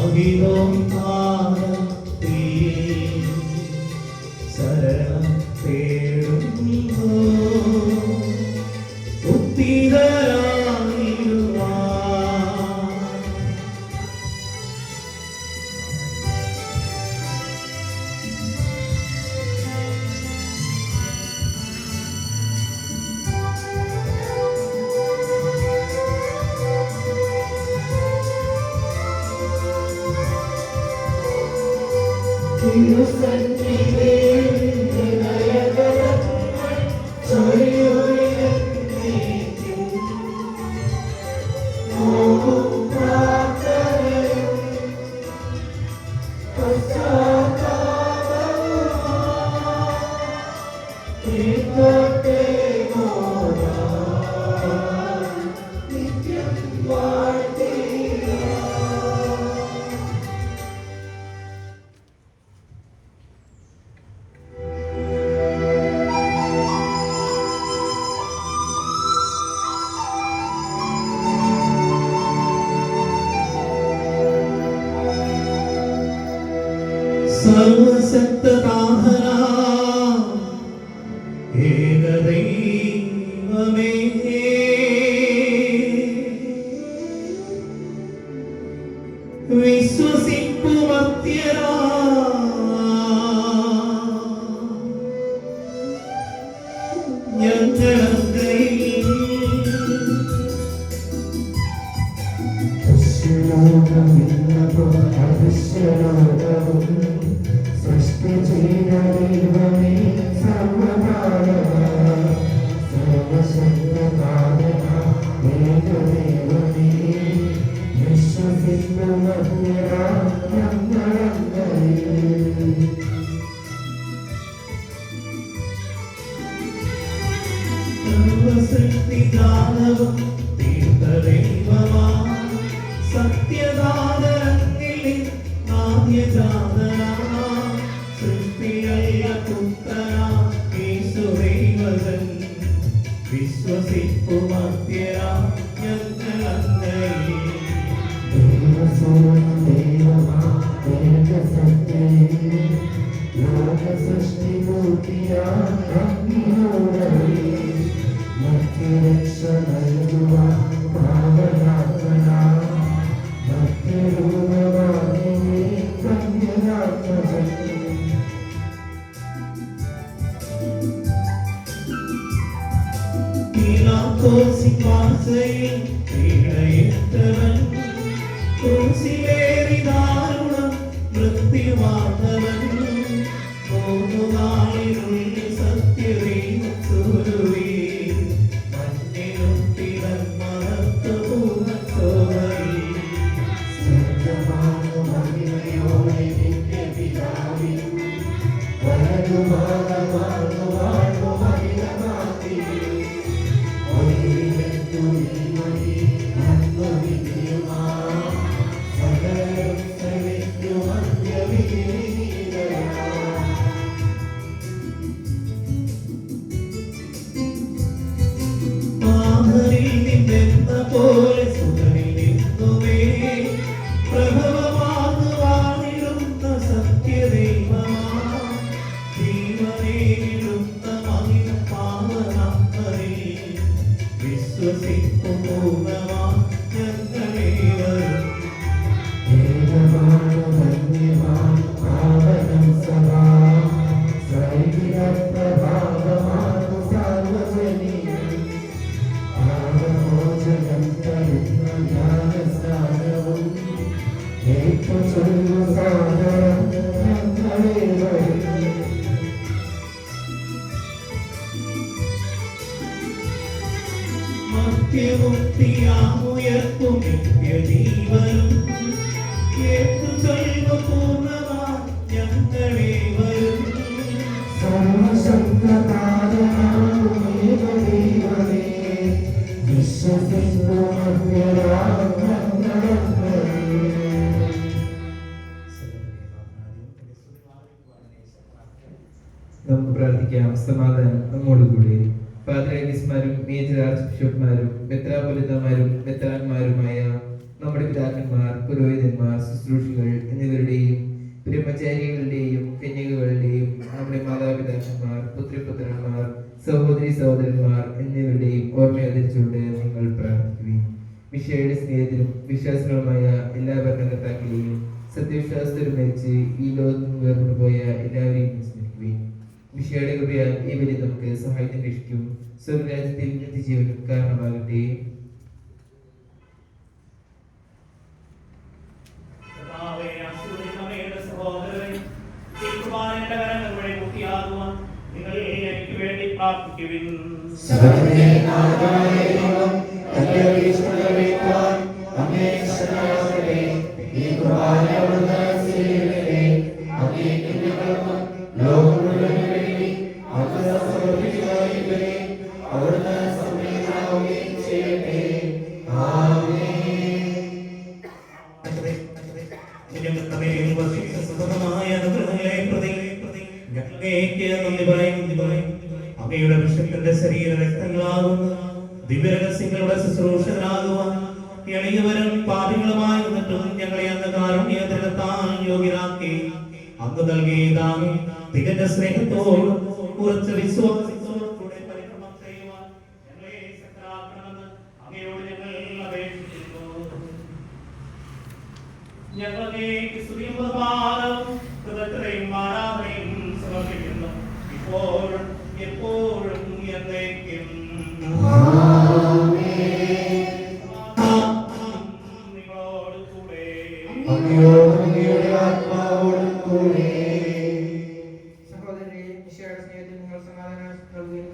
പാഹിതോം പാദത്തീ ശരണം തേടുന്നു ഉത്തിതരായിടുവാൻ. സർവശക്തനാഥനാ ഏകദൈവമേ, വിശ്വസിപ്പുമത്യരാ ഞങ്ങളങ്ങയിൽ സൃഷ്ടി ചെയ്ത ദൈവമേ സർവ്വകാല സർവശക്തനാഥന ഏകദൈവമേ, വിശ്വസിപ്പുമത്യരാ ഞങ്ങളങ്ങയിൽ. സർവസൃഷ്ടിജാലവും തീർത്ഥദൈവമാ സത്യദാതരങ്ങളിൽ ആദ്യജാതനാ സൃഷ്ടിയല്ല പുത്രനാ യേശുദൈവജൻ വിശ്വസിപ്പുമത്യരാ ഞങ്ങളങ്ങയിൽ. ീനാത്തോസിപ്പാസയിൽ പീഡയേറ്റവൻ ക്രൂശിലേറി ദാരുണം മൃത്യുവാർന്നവൻ മൂന്നു നാളിനുള്ളിൽ സത്യദൈവസൂരുവേ മണ്ണിലും തിരന്മഹത്വപൂർണ്ണ ശോഭയിൽ പാഹരിൽ നിന്നെന്ന പോലെ സുതനിൽ നിന്നുമേ പ്രഭവമാർന്നു വാണിടുന്ന സത്യദൈവമാ ജീവനേടുന്ന മഹിമ പാവനാത്മരിൽ വിശ്വസിക്കും പൂർണ്ണമാ ഞങ്ങളേവരും. മർത്യമുക്തിയാമുയർപ്പും നിത്യജീവനും ഏറ്റു സർവ്വപൂർണ്ണമാ ഞങ്ങളേവരും. നമുക്ക് പ്രാർത്ഥിക്കാം. സമാധാനം നമ്മോടുകൂടി. പാത്രീയന്മാരും മേജർ ആർച്ച് ബിഷപ്പ്മാരും മെത്രാപൊലിത്തമാരും മെത്രാന്മാരുമായ നമ്മുടെ പിതാക്കന്മാർ, പുരോഹിതന്മാർ, ശുശ്രൂഷികൾ എന്നിവരുടെയും ബ്രഹ്മചാരികളുടെയും കന്യകകളുടെയും നമ്മുടെ മാതാപിതാക്കന്മാർ, പുത്രിപുത്രന്മാർ, സഹോദരി സഹോദരന്മാർ എന്നിവരുടെയും ഓർമ്മയതിച്ചുകൊണ്ട് നിങ്ങൾ പ്രാർത്ഥിക്കുകയും മിശിഹായുടെ സ്നേഹത്തിലും വിശ്വാസങ്ങളുമായ എല്ലാ ഭരണകർത്താക്കളെയും സത്യവിശ്വാസത്തിലും മരിച്ച് ഈ ലോകത്ത് വേർപെട്ടു പോയ എല്ലാവരെയും സ്മരിക്കുകയും മിശിഹായുടെ കൃപയാൽ ഈ ബലി നമുക്ക് സഹായത്തിന് രക്ഷിക്കും സ്വർഗരാജ്യത്തിൽ നിത്യജീവനും കാരണമാകട്ടെ. അങ്ങയുടെ വിശുദ്ധന്റെ ശരീര രക്തങ്ങളാകുന്ന ദിവ്യരഹസ്യങ്ങളുടെ ശുശ്രൂഷകരാകുവാൻ എളിയവരും പാപികളുമായിരുന്നിട്ടും ഞങ്ങളെ അങ്ങ് കാരുണ്യത്തിലെത്താൻ യോഗ്യരാക്കി അങ്ങ് നൽകിയതാണ് തികഞ്ഞ സ്നേഹത്തോടും ഉറച്ച വിശ്വാസത്തോടും കൂടെ പരിക്രമം ചെയ്യുവാൻ ഞങ്ങളെ ശക്തരാക്കണമെന്ന് അങ്ങയോട് ഞങ്ങൾ അപേക്ഷിക്കുന്നു. ഞങ്ങളുടെ സ്തുതിയും ബഹുമാനവും കൃതജ്ഞതയും ആരാധനയും സമർപ്പിക്കുന്നു ഇപ്പോഴും എപ്പോഴും എന്നേക്കും. നിങ്ങളോട് കൂടെ സഹോദരരെ, മിശിഹായുടെ സ്നേഹത്തിൽ നിങ്ങൾ സമാധാനം നൽകുകയും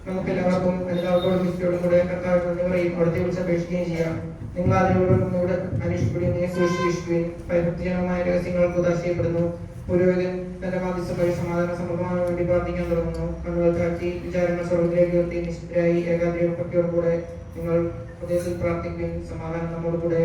നമുക്കെല്ലാവർക്കും എല്ലാവരോടും വിശുദ്ധയോടും കൂടെ കർത്താവിനോട് പറയും അവിടുത്തെ വിളിച്ച് അപേക്ഷിക്കുകയും ചെയ്യാം. നിങ്ങൾ അതിനോടും കൂടെ അന്വേഷിക്കപ്പെടുകയും സൂക്ഷിക്കുകയും ഭയഭക്തിജനകമായ രഹസ്യങ്ങൾക്ക് ഉദാശയപ്പെടുന്നു. പുരോഹിതൻ തന്റെ മാധ്യസ്ഥ വഴി സമാധാന സമൃദ്ധമാകാൻ വേണ്ടി പ്രാർത്ഥിക്കാൻ തുടങ്ങുന്നു. കണ്ണുകൾ താഴ്ത്തി വിചാരങ്ങൾ സ്വർഗ്ഗത്തിലേക്ക് ഉയർത്തി നിശ്ചിതരായി ഏകാഗ്രത ഭക്തിയോടുകൂടെ നിങ്ങൾ ഹൃദയത്തിൽ പ്രാർത്ഥിക്കുകയും സമാധാനം നമ്മോട് കൂടെ.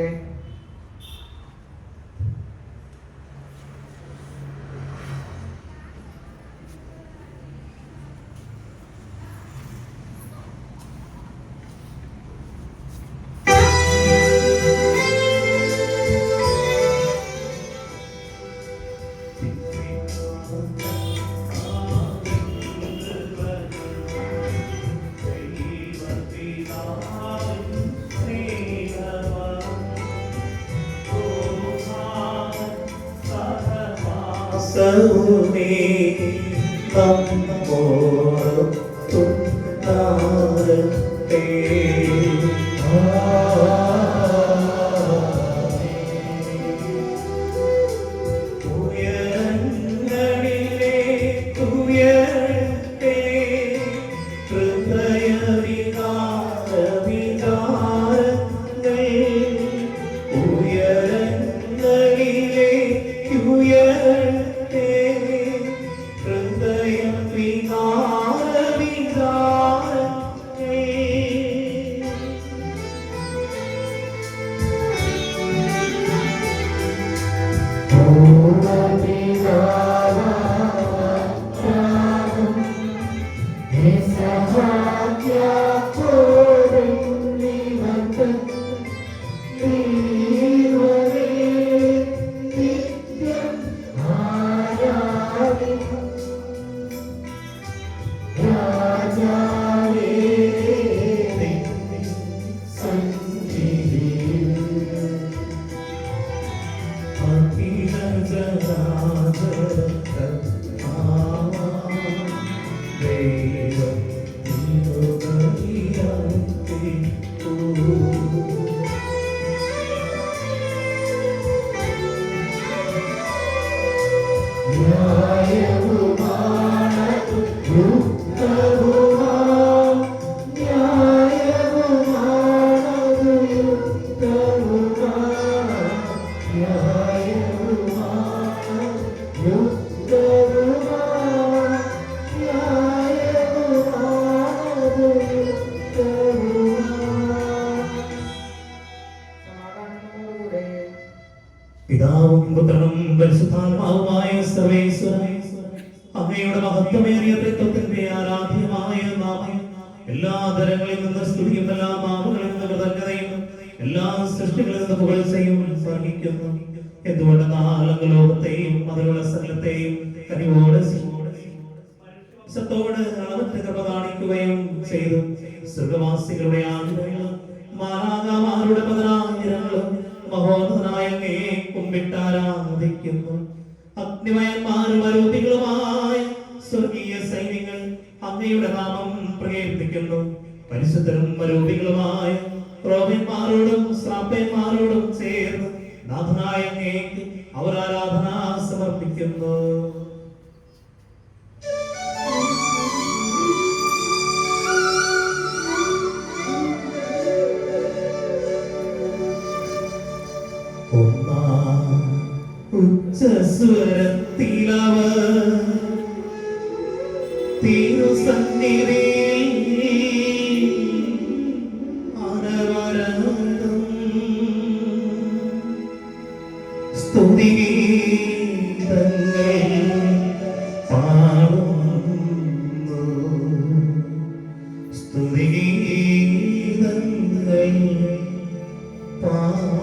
You പുത്രനും പരിശുദ്ധാത്മാവുമായ സർവേശ്വരൻ അങ്ങയുടെ മഹത്വമേറിയ തൃത്വത്തിന്റെ ആരാധ്യമായ നാമം എല്ലാ തരങ്ങളിൽ നിന്ന് സ്തുതിയും എല്ലാ നാമങ്ങളിൽ നിന്ന് കൃതജ്ഞതയും എല്ലാ സൃഷ്ടികളിൽ നിന്ന് പുകഴ്ചയും വർണ്ണിക്കുന്നു. എന്തുകൊണ്ട് ലോകത്തെയും അതുപോലെ സകലത്തെയും കനിവോട് സത്തോട് അളവറ്റ കൃപ കാണിക്കുകയും ചെയ്തു. സ്വർഗവാസികളുടെ ആഗ്രഹങ്ങളും മാലാഖമാരുടെ പതിനായിരങ്ങളും മഹോന്നതനായ അങ്ങയെ കുമ്പിട്ടാരാധിക്കുന്നു. അഗ്നിമയന്മാരും അരൂപികളുമായ സ്വർഗീയ സൈന്യങ്ങൾ അങ്ങയുടെ നാമം പ്രകീർത്തിക്കുന്നു. പരിശുദ്ധരും അരൂപികളുമായ റോമന്മാരോടും ശ്രാപ്പന്മാരോടും ചേർന്ന് നാഥനായ അങ്ങേക്ക് അവർ ആരാധന സമർപ്പിക്കുന്നു. ഉച്ചസ്വരത്തിലവർ തിരുസന്നിധിയിൽ അനവരതം സ്തുതിഗീതങ്ങൾ പാടുന്നു. സ്തുതിഗീതങ്ങൾ പാടുന്നു.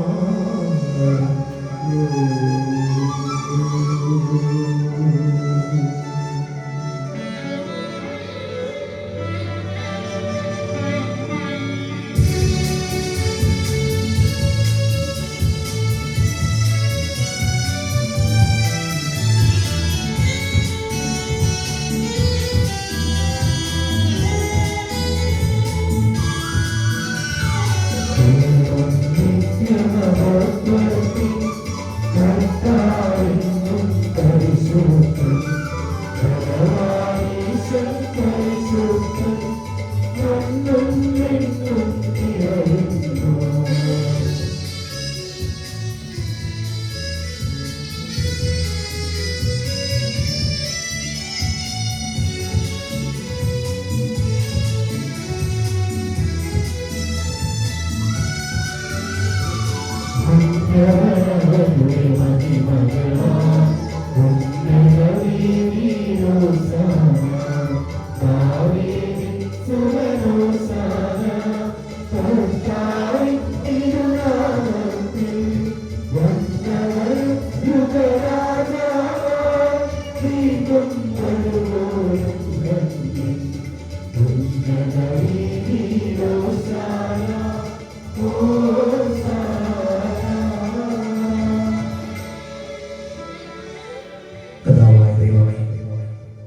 കർത്താവായ ദൈവമേ,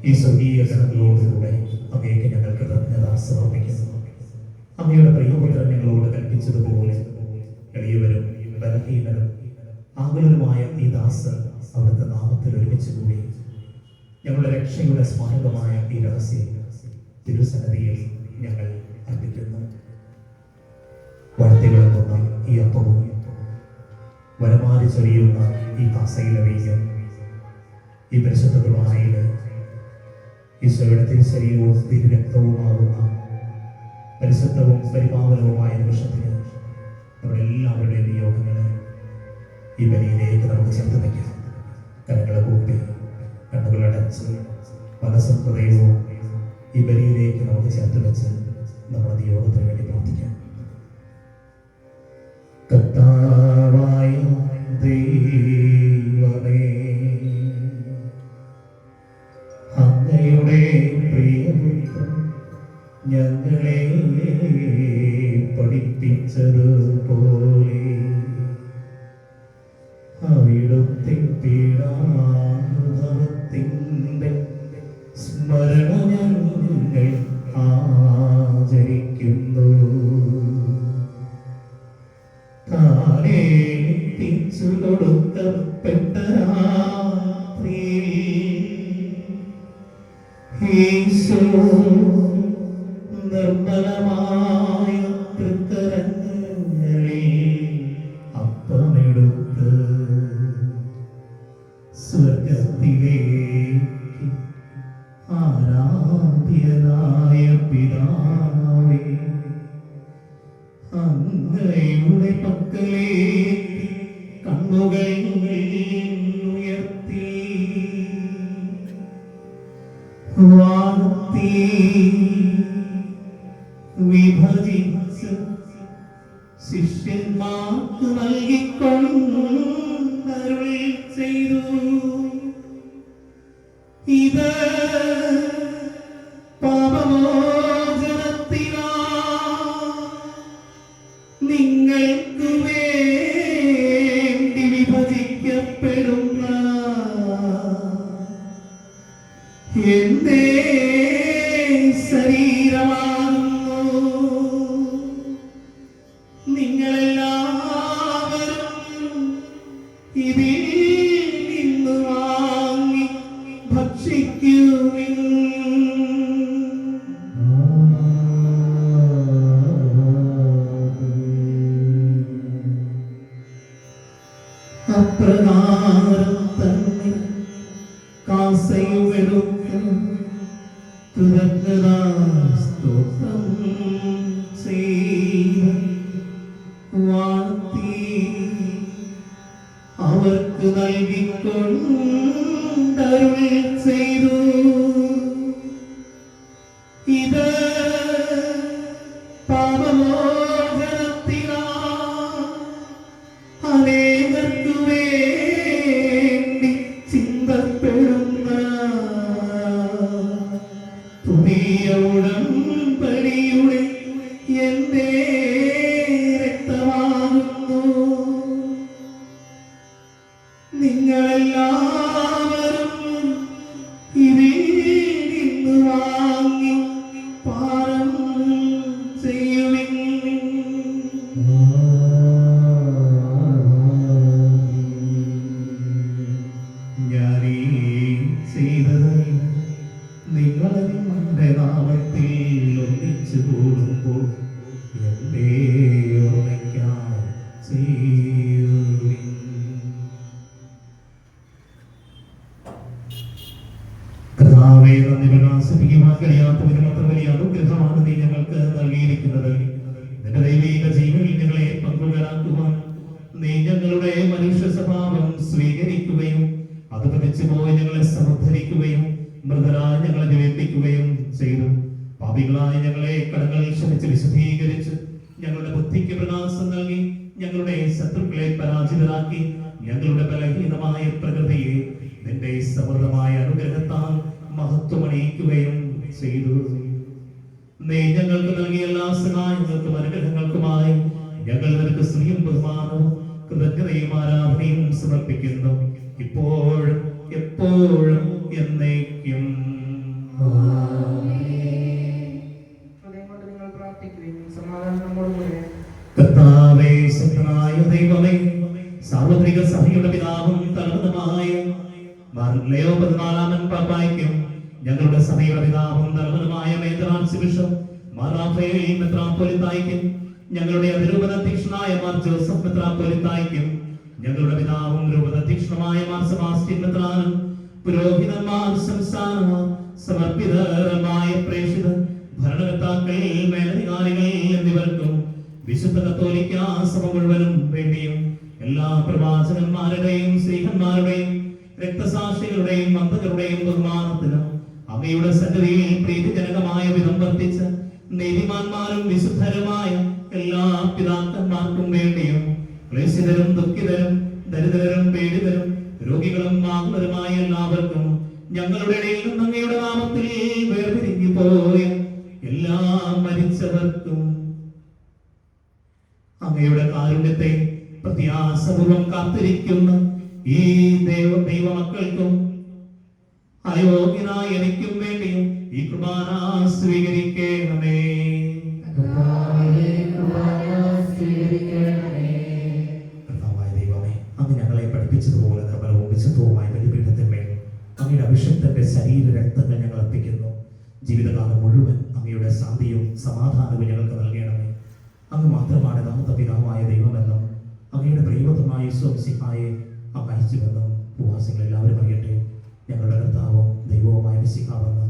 ഈ സ്വർഗീയ ഗണങ്ങളോടുകൂടെ അങ്ങേക്ക് ഞങ്ങൾ കൃതജ്ഞത സമർപ്പിക്കുന്നു. അങ്ങയുടെ പ്രിയപുത്രൻ ഞങ്ങളോട് കൽപ്പിച്ചതുപോലെ എളിയവരും ബലഹീനരും ആകുലരുമായ ഈ ദാസർ അവിടുത്തെ നാമത്തിൽ ഒരുമിച്ച് കൂടി ഞങ്ങളുടെ രക്ഷയുടെ സ്മാരകമായ ഈ രഹസ്യം തിരുസന്നിധിയിൽ ഞങ്ങൾ അർപ്പിക്കുന്നു. വളർത്തി വിളമ്പുന്ന ഈ അപ്പവും വരമാരി ചൊരിയുന്ന ഈ കാസയിലെ വീഞ്ഞും ഈ പരിശുദ്ധ കുർബാനയിൽ ഈശോയുടെ തിരുശരീരവും തിരുരക്തവുമാകുന്ന പരിശുദ്ധവും പരിപാവനവുമായ നിമിഷത്തിന് നമ്മുടെ എല്ലാവരുടെയും നിയോഗങ്ങളെ ഈ ബലിയിലേക്ക് നമുക്ക് ചേർത്ത് വയ്ക്കാം. കരങ്ങളെ കൂപ്പി കണ്ണുകളടച്ച് മനസ്സും ഹൃദയവും ഈ ബലിയിലേക്ക് നമുക്ക് ചേർത്ത് വെച്ച് നമ്മുടെ നിയോഗത്തിന് വേണ്ടി പ്രാർത്ഥിക്കാം. കർത്താവായ ദൈവമേ, അങ്ങയുടെ പ്രിയപുത്രൻ ഞങ്ങളെ പഠിപ്പിച്ചതുപോലെ അവിടുത്തെ പീഡാനുഭവത്തിൻ്റെ സ്മരണ ഞങ്ങൾ ആചരിക്കുന്നു. താനേൽപ്പിച്ചു കൊടുക്കപ്പെട്ട രാത്രിയിൽ ഈശോ നിർമ്മലമായ തൃക്കരങ്ങളിൽ അപ്പമെടുത്ത് സ്വർഗത്തിലേക്ക് ആരാധ്യനായ പിതാവേ, അങ്ങയുടെ പക്കലേക്ക് കണ്ണുകൾ വിഭജിച്ച് ശിഷ്യന്മാർക്ക് നൽകിക്കൊണ്ടരുൾ ചെയ്തു. ഇത് പാപമോചനത്തിനാ നിങ്ങൾക്ക് വേണ്ടി വിഭജിക്കപ്പെടുന്ന എന്റെ ശരീരമാകുന്നു. നിങ്ങളെല്ലാവരും ഇതിൽ നിന്ന് വാങ്ങി ഭക്ഷിക്കുവിൻ. അപ്രകാരം തന്നെ കാസയുമെടുത്ത് കൃതജ്ഞതാസ്തോത്രം ചെയ്ത് വാഴ്ത്തി അവർക്ക് നൽകിക്കൊണ്ടരുൾ ചെയ്തു. ഇത് പാപമോചനത്തിനാ അനേകർക്കു വേണ്ടി ചിന്തപ്പെടുന്ന പുതിയ ഉടമ്പടിയുടെ എന്റെ രക്തമാകുന്നു. നിങ്ങളെല്ലാവരും ഇതിൽ നിന്ന് വാങ്ങി പാനം ചെയ്യുവിൻ. ഞാനീ ചെയ്തത് നിങ്ങളെന്റെ നാമത്തിൽ ഒന്നിച്ചു കൂടുമ്പോൾ എന്റെ ഓർമ്മയ്ക്കായി ചെയ്യുവിൻ. കർത്താവേ, നന്ദി പ്രകാശിപ്പിക്കുവാൻ കഴിയാത്തവരും അത്ര വലിയ അനുഗ്രഹമാണ് നീ ഞങ്ങൾക്ക് നൽകിയിരിക്കുന്നത്. നിന്റെ ദൈവിക ജീവനിൽ ഞങ്ങളെ പങ്കുകാരാക്കുവാൻ നീ ഞങ്ങളുടെ മനുഷ്യ സ്വഭാവം സ്വീകരിക്കുകയും അത് പതിച്ചു പോയി ഞങ്ങളെ സമുദ്ധരിക്കുകയും മൃതരായി ഞങ്ങളെ ജീവിപ്പിക്കുകയും ചെയ്തു. പാപികളായ ഞങ്ങളെ കടങ്ങൾ ക്ഷമിച്ച് വിശുദ്ധീകരിച്ച് ഞങ്ങളുടെ ബുദ്ധിക്ക് പ്രകാശം നൽകി ഞങ്ങളുടെ ശത്രുക്കളെ പരാജിതരാക്കി ഞങ്ങളുടെ ബലഹീനമായ പ്രകൃതിയെ നിന്റെ സമൃദ്ധമായ അനുഗ്രഹത്താൽ മഹത്വമണിയിക്കുകയും ചെയ്തു. നീ ഞങ്ങൾക്ക് നൽകിയ എല്ലാ സഹായങ്ങൾക്കും അനുഗ്രഹങ്ങൾക്കുമായി ഞങ്ങൾ നിനക്ക് സ്തുതിയും ബഹുമാനവും കൃതജ്ഞതയും ആരാധനയും സമർപ്പിക്കുന്നു, ഇപ്പോഴും എപ്പോഴും എന്നേക്കും. നിങ്ങൾ പ്രാർത്ഥിക്കുകയും സമാധാനം നമ്മോടുകൂടെ. കർത്താവേ, ശക്തനായ ദൈവമേ, സാർവത്രിക സഭയുടെ പിതാവും തലവനുമായ ലയോ 14 പാപ്പായ്ക്കും ഞങ്ങളുടെ സഭയുടെ പിതാവും തലവനുമായ major archbishop Mar Raphael മെത്രാപ്പൊലീത്തായ്ക്കും ഞങ്ങളുടെ അതിരൂപതാധ്യക്ഷനായ മാർ ജോസഫ് മെത്രാപ്പൊലീത്തായ്ക്കും ഞങ്ങളുടെ പിതാവും രൂപതാധ്യക്ഷനുമായ മാർ സെബാസ്റ്റ്യൻ മെത്രാനും പുരോഹിതന്മാർ സംസ്ഥാനമാർ സമർപ്പിതമായ പ്രേക്ഷിതർ ഭരണകർത്താക്കൾ മേലധികാരികൾ എന്നിവർക്കും വിശുദ്ധ കത്തോലിക്ക സഭ മുഴുവനും വേണ്ടിയും എല്ലാ പ്രവാചകന്മാരുടെയും സ്ത്രീഹന്മാരുടെയും രക്തസാക്ഷികളുടെയും മന്ദകരുടെയും ബഹുമാനത്തിനും അങ്ങയുടെ സന്നിധിയിൽ പ്രീതിജനകമായ വിധം വർത്തിച്ച നീതിമാന്മാരും വിശുദ്ധരുമായ എല്ലാ പിതാക്കന്മാർക്കും വേണ്ടിയും ക്ലേശിതരും ദുഃഖിതരും ദരിദ്രരും പീഡിതരും രോഗികളും ആകുലരുമായ എല്ലാവർക്കും ഞങ്ങളുടെ ഇടയിൽ നിന്ന് അങ്ങയുടെ നാമത്തിൽ വേർപിരിഞ്ഞു പോയ എല്ലാ മരിച്ചവർക്കും അങ്ങയുടെ കാരുണ്യത്തെ പ്രത്യാശപൂർവം കാത്തിരിക്കുന്ന ഈ ദൈവമക്കൾക്കും അയോഗ്യനായ എനിക്കും വേണ്ടിയും ഈ കുർബാന സ്വീകരിക്കണമേ. കർത്താവായ ദൈവമേ, അങ്ങ് ഞങ്ങളെ പഠിപ്പിച്ചതുപോലെ നിർമ്മലവും വിശുദ്ധവുമായ ബലിപീഠത്തിന്മേൽ അങ്ങയുടെ അഭിഷക്തന്റെ ശരീര രക്തങ്ങൾ ഞങ്ങൾ അർപ്പിക്കുന്നു. ജീവിതകാലം മുഴുവൻ അങ്ങയുടെ ശാന്തിയും സമാധാനവും ഞങ്ങൾക്ക് നൽകണമേ. അങ്ങ് മാത്രമാണ് യഥാർത്ഥ പിതാവായ ദൈവമെന്നും അങ്ങയുടെ പ്രിയവതമായ ഈശോമിശിഹായെ അങ്ങ് അയച്ചുവെന്നും ഉപവാസികൾ എല്ലാവരും അറിയട്ടെ. ഞങ്ങളുടെ കർത്താവും ദൈവവുമായ മിശിഹാവെന്ന്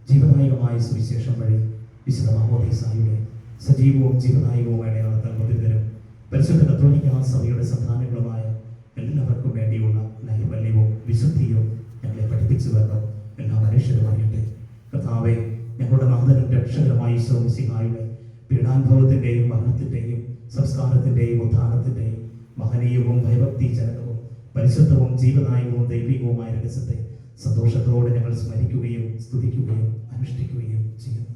ജീവദായകമായ സുവിശേഷം വഴി വിശുദ്ധ മാമോദീസായുടെ സജീവവും ജീവദായകവുമായ മുദ്രിതരും പരിശുദ്ധ കത്തോലിക്ക സഭയുടെ സന്താനങ്ങളുമായ എല്ലാവർക്കും വേണ്ടിയുള്ള നൈർമല്യവും വിശുദ്ധിയും ഞങ്ങളെ പഠിപ്പിച്ചു വെന്നും എല്ലാ മനുഷ്യരും അറിയട്ടെ. കർത്താവെ, ഞങ്ങളുടെ നാഥനും രക്ഷകരമായ ഈശോ മിശിഹായുടെ പീഡാനുഭവത്തിന്റെയും മരണത്തിന്റെയും സംസ്കാരത്തിന്റെയും ഉത്ഥാനത്തിന്റെയും മഹനീയവും ഭയഭക്തിജനകവും പരിശുദ്ധവും ജീവദായകവും ദൈവികവുമായ രഹസ്യത്തെ സന്തോഷത്തോടെ ഞങ്ങൾ സ്മരിക്കുകയും സ്തുതിക്കുകയും അനുഷ്ഠിക്കുകയും ചെയ്യുന്നു.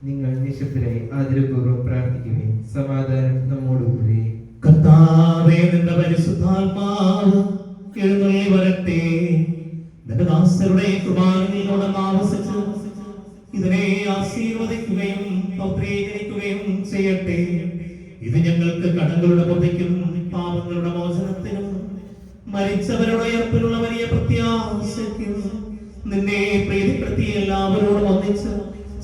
നിങ്ങൾ നിശബ്ദരായി ആദരപൂർവ്വം പ്രാർത്ഥിക്കുകയും സമാധാനം നമ്മോടുകൂടി. കർത്താവേ, നിന്റെ പരിശുദ്ധാത്മാവ് എഴുന്നള്ളി വരട്ടെ. നിന്റെ ദാസരുടെ കുർബാനയിലൂടെ ആവസിച്ച് ഇതിനെ ആശീർവദിക്കുകയും പൗത്രീകരിക്കുകയും ചെയ്യട്ടെ. ഇത് ഞങ്ങൾക്ക് കടങ്ങളുടെ പൊതിക്കും പാപങ്ങളുടെ മോചനത്തിനും മരിച്ചവരുടെ ഉയർപ്പിലുള്ള വലിയ പ്രത്യാശയ്ക്കും നിന്നെ പ്രീതിപ്പെടുത്തി എല്ലാവരോടും ഒന്നിച്ച്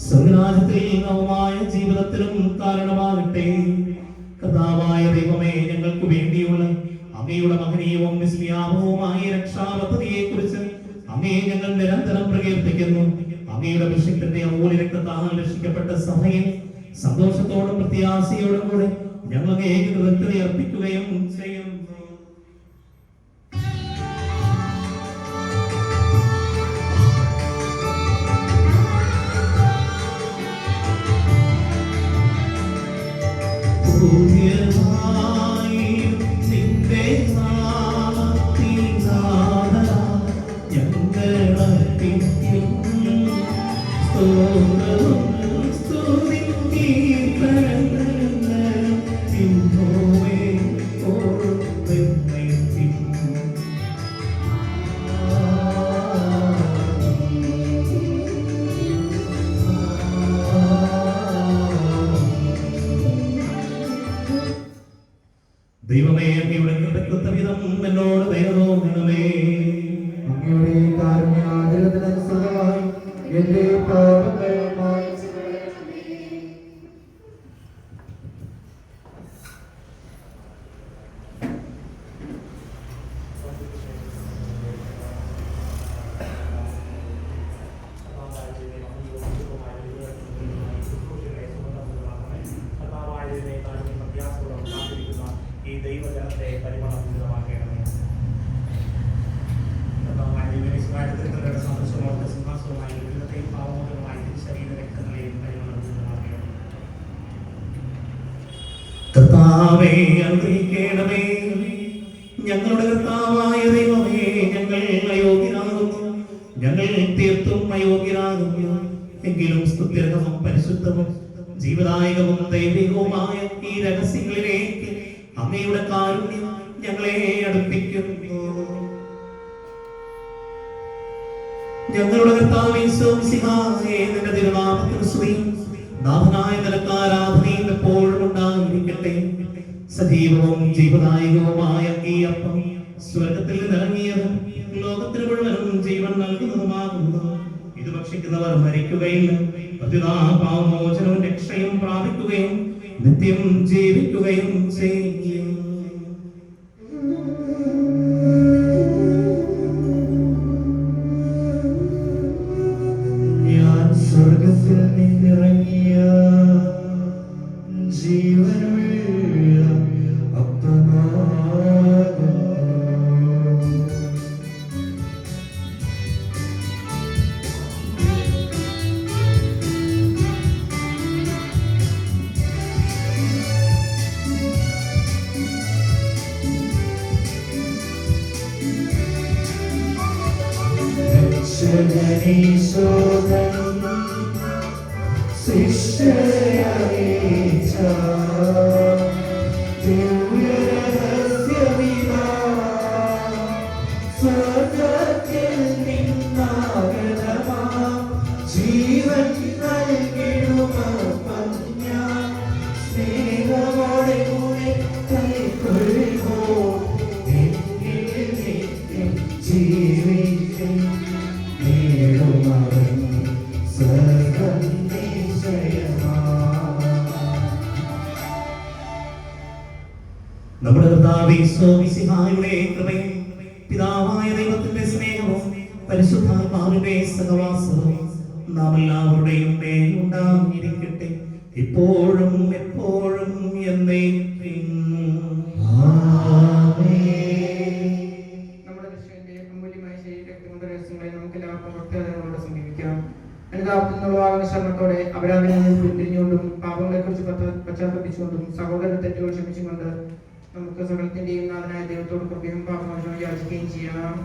സ്വർഗ്ഗരാജ്യത്തിൽ നവമായ ജീവിതത്തിലും കാരണമാകട്ടെ. കർത്താവായ ദൈവമേ, ഞങ്ങൾക്ക് വേണ്ടിയുള്ള അങ്ങയുടെ മഹനീയവും വിസ്മയാവഹവുമായ രക്ഷാപദ്ധതിയെ കുറിച്ച് അങ്ങയെ ഞങ്ങൾ നിരന്തരം പ്രകീർത്തിക്കുന്നു. അങ്ങയുടെ അഭിഷേകത്തിന്റെ അമൂല്യ രക്തത്താൽ രക്ഷിക്കപ്പെട്ട സഭയിൽ സന്തോഷത്തോടും പ്രത്യാശയോടും കൂടെ ഞങ്ങൾ അങ്ങേക്ക് കൃതജ്ഞത അർപ്പിക്കുകയും ചെയ്യുന്നു. ദൈവമേ, അങ്ങയുടെ കൃതകൃത്യവിധം എന്നോട് ദയ തോന്നണമേ. അങ്ങയുടെ കാരുണ്യാതിരത്തിനനുസൃതമായി എന്റെ പാപങ്ങൾ മായ്ച്ചു. ഈ ദൈവജനത്തെ പരിമളപൂരിതമാക്കണമേ. സന്തോഷമോടെ സിംഹാസനമായി ദൈവത്തെയും പാവമോചനമായി ശരീര രക്തങ്ങളെയും പരിമളപൂരിതമാക്കണമേ. കർത്താവേ, അനുഗ്രഹിക്കണമേ. ഞങ്ങളുടെ കർത്താവായ ദൈവമേ, ഞങ്ങൾ അയോഗ്യരാകുന്നു, ഞങ്ങൾ തീർത്തും അയോഗ്യരാകുന്നു. എങ്കിലും സ്തുത്യർഹവും പരിശുദ്ധവും ജീവദായകവും ദൈവികവുമായ ഈ രഹസ്യങ്ങളിലേക്ക് അങ്ങയുടെ കാരുണ്യം ഞങ്ങളെ അടുപ്പിക്കുന്നു. ഞങ്ങളുടെ കർത്താവേ, നിന്റെ തിരുനാമത്തിന് സ്തുതിയും നാഥനായ നിനക്ക് ആരാധനയും എപ്പോഴും ഉണ്ടായിരിക്കട്ടെ. സജീവവും ജീവദായകവുമായ ഈ അപ്പം സ്വർഗത്തിൽ നിന്നിറങ്ങിയതും ലോകത്തിന് മുഴുവനും ജീവൻ നൽകുന്നതുമാകുന്നു. ഇത് ഭക്ഷിക്കുന്നവർ മരിക്കുകയില്ല, പാവമോചനവും രക്ഷയും പ്രാപിക്കുകയും നിത്യം ജീവിക്കുകയും ചെയ്യും. ഞാൻ സ്വർഗത്തിൽ നിന്നിറങ്ങിയ ജീവനുള്ള അപ്പമാകുന്നു. ശിഷ്യനീശോധൻ ശിഷ്യയറിയിച്ച ദിവ്യരഹസ്യമിതാ സ്വർഗ്ഗത്തിൽ നിന്നാഗതമാ ജീവൻ നൽകിടുമപ്പം ഞാൻ സ്നേഹമോടെ കൂടെ കൈക്കൊള്ളുമോ എന്നിൽ നിത്യം ജീവിക്കും. നമ്മുടെ കർത്താവേ, ഈശോമിശിഹായുടെ കൃപയും പിതാവായ ദൈവത്തിന്റെ സ്നേഹവും പരിശുദ്ധാത്മാവിന്റെ സഹവാസവും നാം എല്ലാവരുടെയും മേൽ ഉണ്ടായിരിക്കട്ടെ, ഇപ്പോഴും എപ്പോഴും എന്നേക്കും. നമ്മുടെ രക്ഷകന്റെ അമൂല്യമായ ശരീരരക്തങ്ങളുടെ രഹസ്യങ്ങളെ നമുക്ക് എല്ലാവർക്കും ഭക്തജനങ്ങളോട് സമീപിക്കാം. പശ്ചാത്താപത്തിൽ നിന്നുള്ളതാകുന്ന ശ്രമത്തോടെ അപരാധിൽ നിന്ന് പിന്തിരിഞ്ഞുകൊണ്ടും പാപങ്ങളെക്കുറിച്ച് പശ്ചാത്തപിച്ചുകൊണ്ടും സഹോദര തെറ്റുകൾ ക്ഷമിച്ചുകൊണ്ട് നമുക്ക് സകലത്തിന്റെയും നാഥനായ ദൈവത്തോട് കൃപയും പാപമോചനവും യാചിക്കുകയും ചെയ്യണം.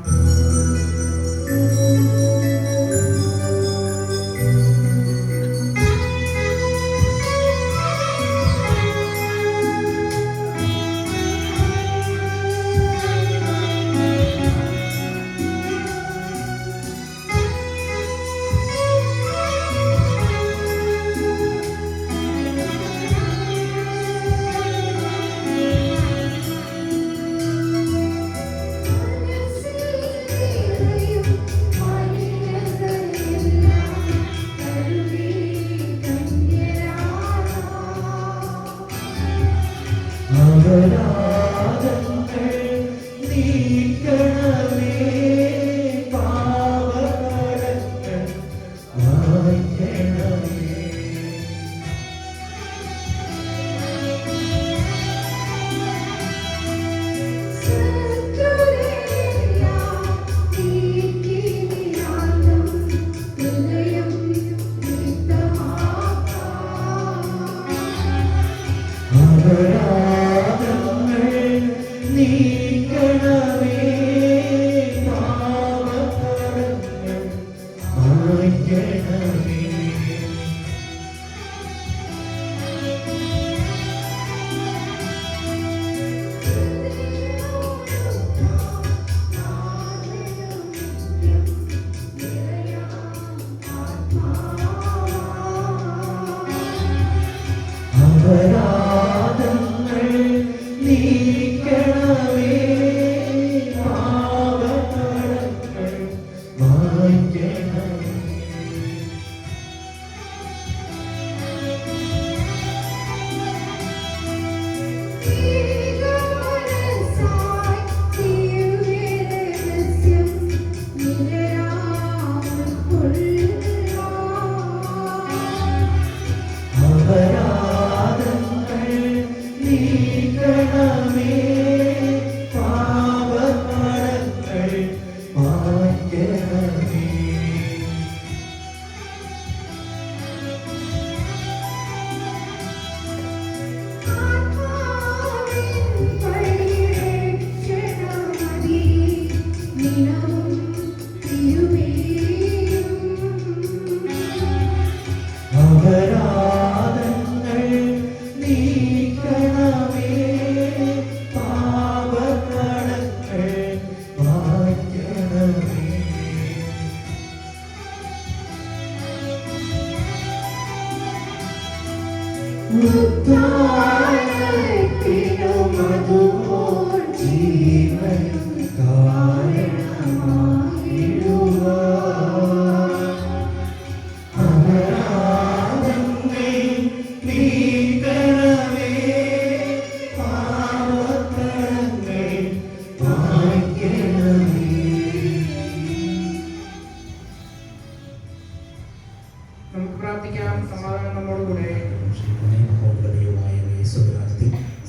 നമുക്ക് പ്രാർത്ഥിക്കാം. സമാധാനം നമ്മോടുകൂടെ.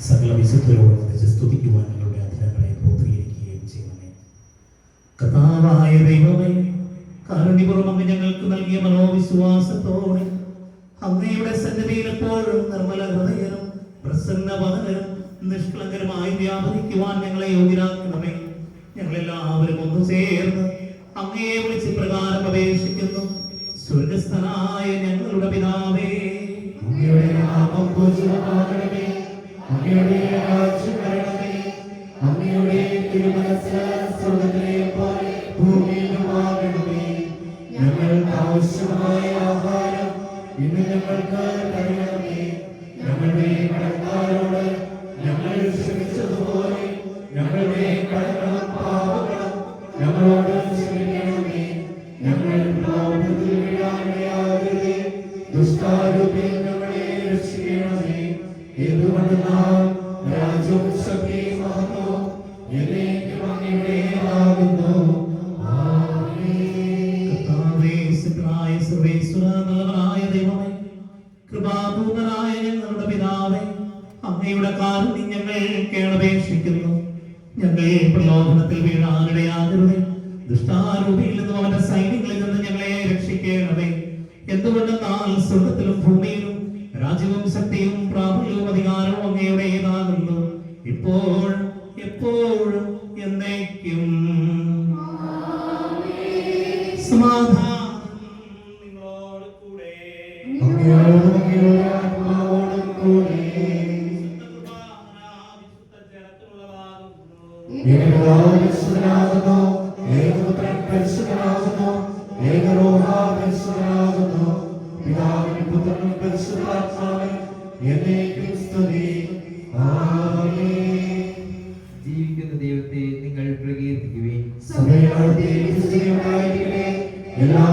സകല വിശുദ്ധരോടും സ്തുതിക്കുവാൻ ഞങ്ങളുടെ അധരങ്ങളെ പൂർത്തീകരിക്കുകയും ചെയ്യണമേ. കർത്താവായ ദൈവമേ, കാരുണ്യപൂർവ്വം അങ്ങ് ഞങ്ങൾക്ക് നൽകിയ മനോവിശ്വാസത്തോടെ അങ്ങയുടെ സന്നിധിയിൽ എപ്പോഴും നിർമ്മല ഹൃദയനും പ്രസന്നവദനനും നിഷ്കളങ്കരമായി വ്യാപരിക്കുവാൻ ഞങ്ങളെ യോഗ്യരാക്കണമേ. ഞങ്ങളെല്ലാവരും ഒന്നു ചേർന്ന് അങ്ങയെ വിളിച്ച് പ്രകാരം അപേക്ഷിക്കുന്നു. സ്വർഗസ്ഥനായ ഞങ്ങളുടെ പിതാവേ, അങ്ങയുടെ നാമം പൂജിതമാകണമേ. അങ്ങയുടെ രാജ്യം വരണമേ. അങ്ങയുടെ തിരുമനസ്സ് സ്വർഗ്ഗത്തിലെ പോലെ ഭൂമിയിലുമാകണമേ. ഞങ്ങൾക്ക് ആവശ്യമായ ആഹാരം ഇന്ന് ഞങ്ങൾക്ക് തരണമേ. ഞങ്ങളുടെ കടക്കാരോട് ഞങ്ങൾ ക്ഷമിച്ചതുപോലെ ഞങ്ങളുടെ കടങ്ങളും പാപങ്ങളും ഞങ്ങളോട് ക്ഷമിക്കണമേ. ഞങ്ങൾ പ്രലോഭനത്തിൽ വീഴാനിടയാകരുതേ. ദുഷ്ടാരൂപിയിൽ ഞങ്ങളെ രക്ഷിക്കണമേ. എന്തുകൊണ്ടെന്നാൽ രാജ്യവും ശക്തിയും മഹത്വവും എന്നേക്കും അങ്ങയുടേതാകുന്നു. കൃപാപൂർണനായ ഞങ്ങളുടെ പിതാവേ, അങ്ങയുടെ കാരുണ്യം ഞങ്ങൾ കേണപേക്ഷിക്കുന്നു. ഞങ്ങൾ പ്രലോഭനത്തിൽ വീഴാനിടയാകരുതേ. ദുഷ്ടാരൂപിയിൽ നിന്നും അവന്റെ സൈന്യങ്ങളിൽ നിന്ന് ഞങ്ങളെ രക്ഷിക്കണമേ. എന്തുകൊണ്ടെന്നാൽ സ്വർഗത്തിലും ഭൂമിയിലും രാജ്യവും ശക്തിയും പ്രാബല്യവും അധികാരവും അങ്ങയുടേതാകുന്നു, ഇപ്പോൾ എപ്പോഴും എന്നേക്കും. സമാധാനം നിങ്ങളോട് കൂടെ. അങ്ങയോടും അങ്ങയുടെ ആത്മാവോടും കൂടെ. ഏകപിതാവ് പരിശുദ്ധനാകുന്നു, ഏകപുത്രൻ പരിശുദ്ധനാകുന്നു, ഏകരോഹാ പരിശുദ്ധനാകുന്നു, പിതാവിനും പുത്രനും പരിശുദ്ധാത്മാവിനും എന്നേക്കും സ്തുതി. ആമേൻ. ജീവിക്കുന്ന ദൈവത്തെ നിങ്ങൾ പ്രകീർത്തിക്കുവിൻ. സഭയിൽ അവിടുത്തെ സ്തുതി ഉണ്ടായിരിക്കട്ടെ. എല്ലാ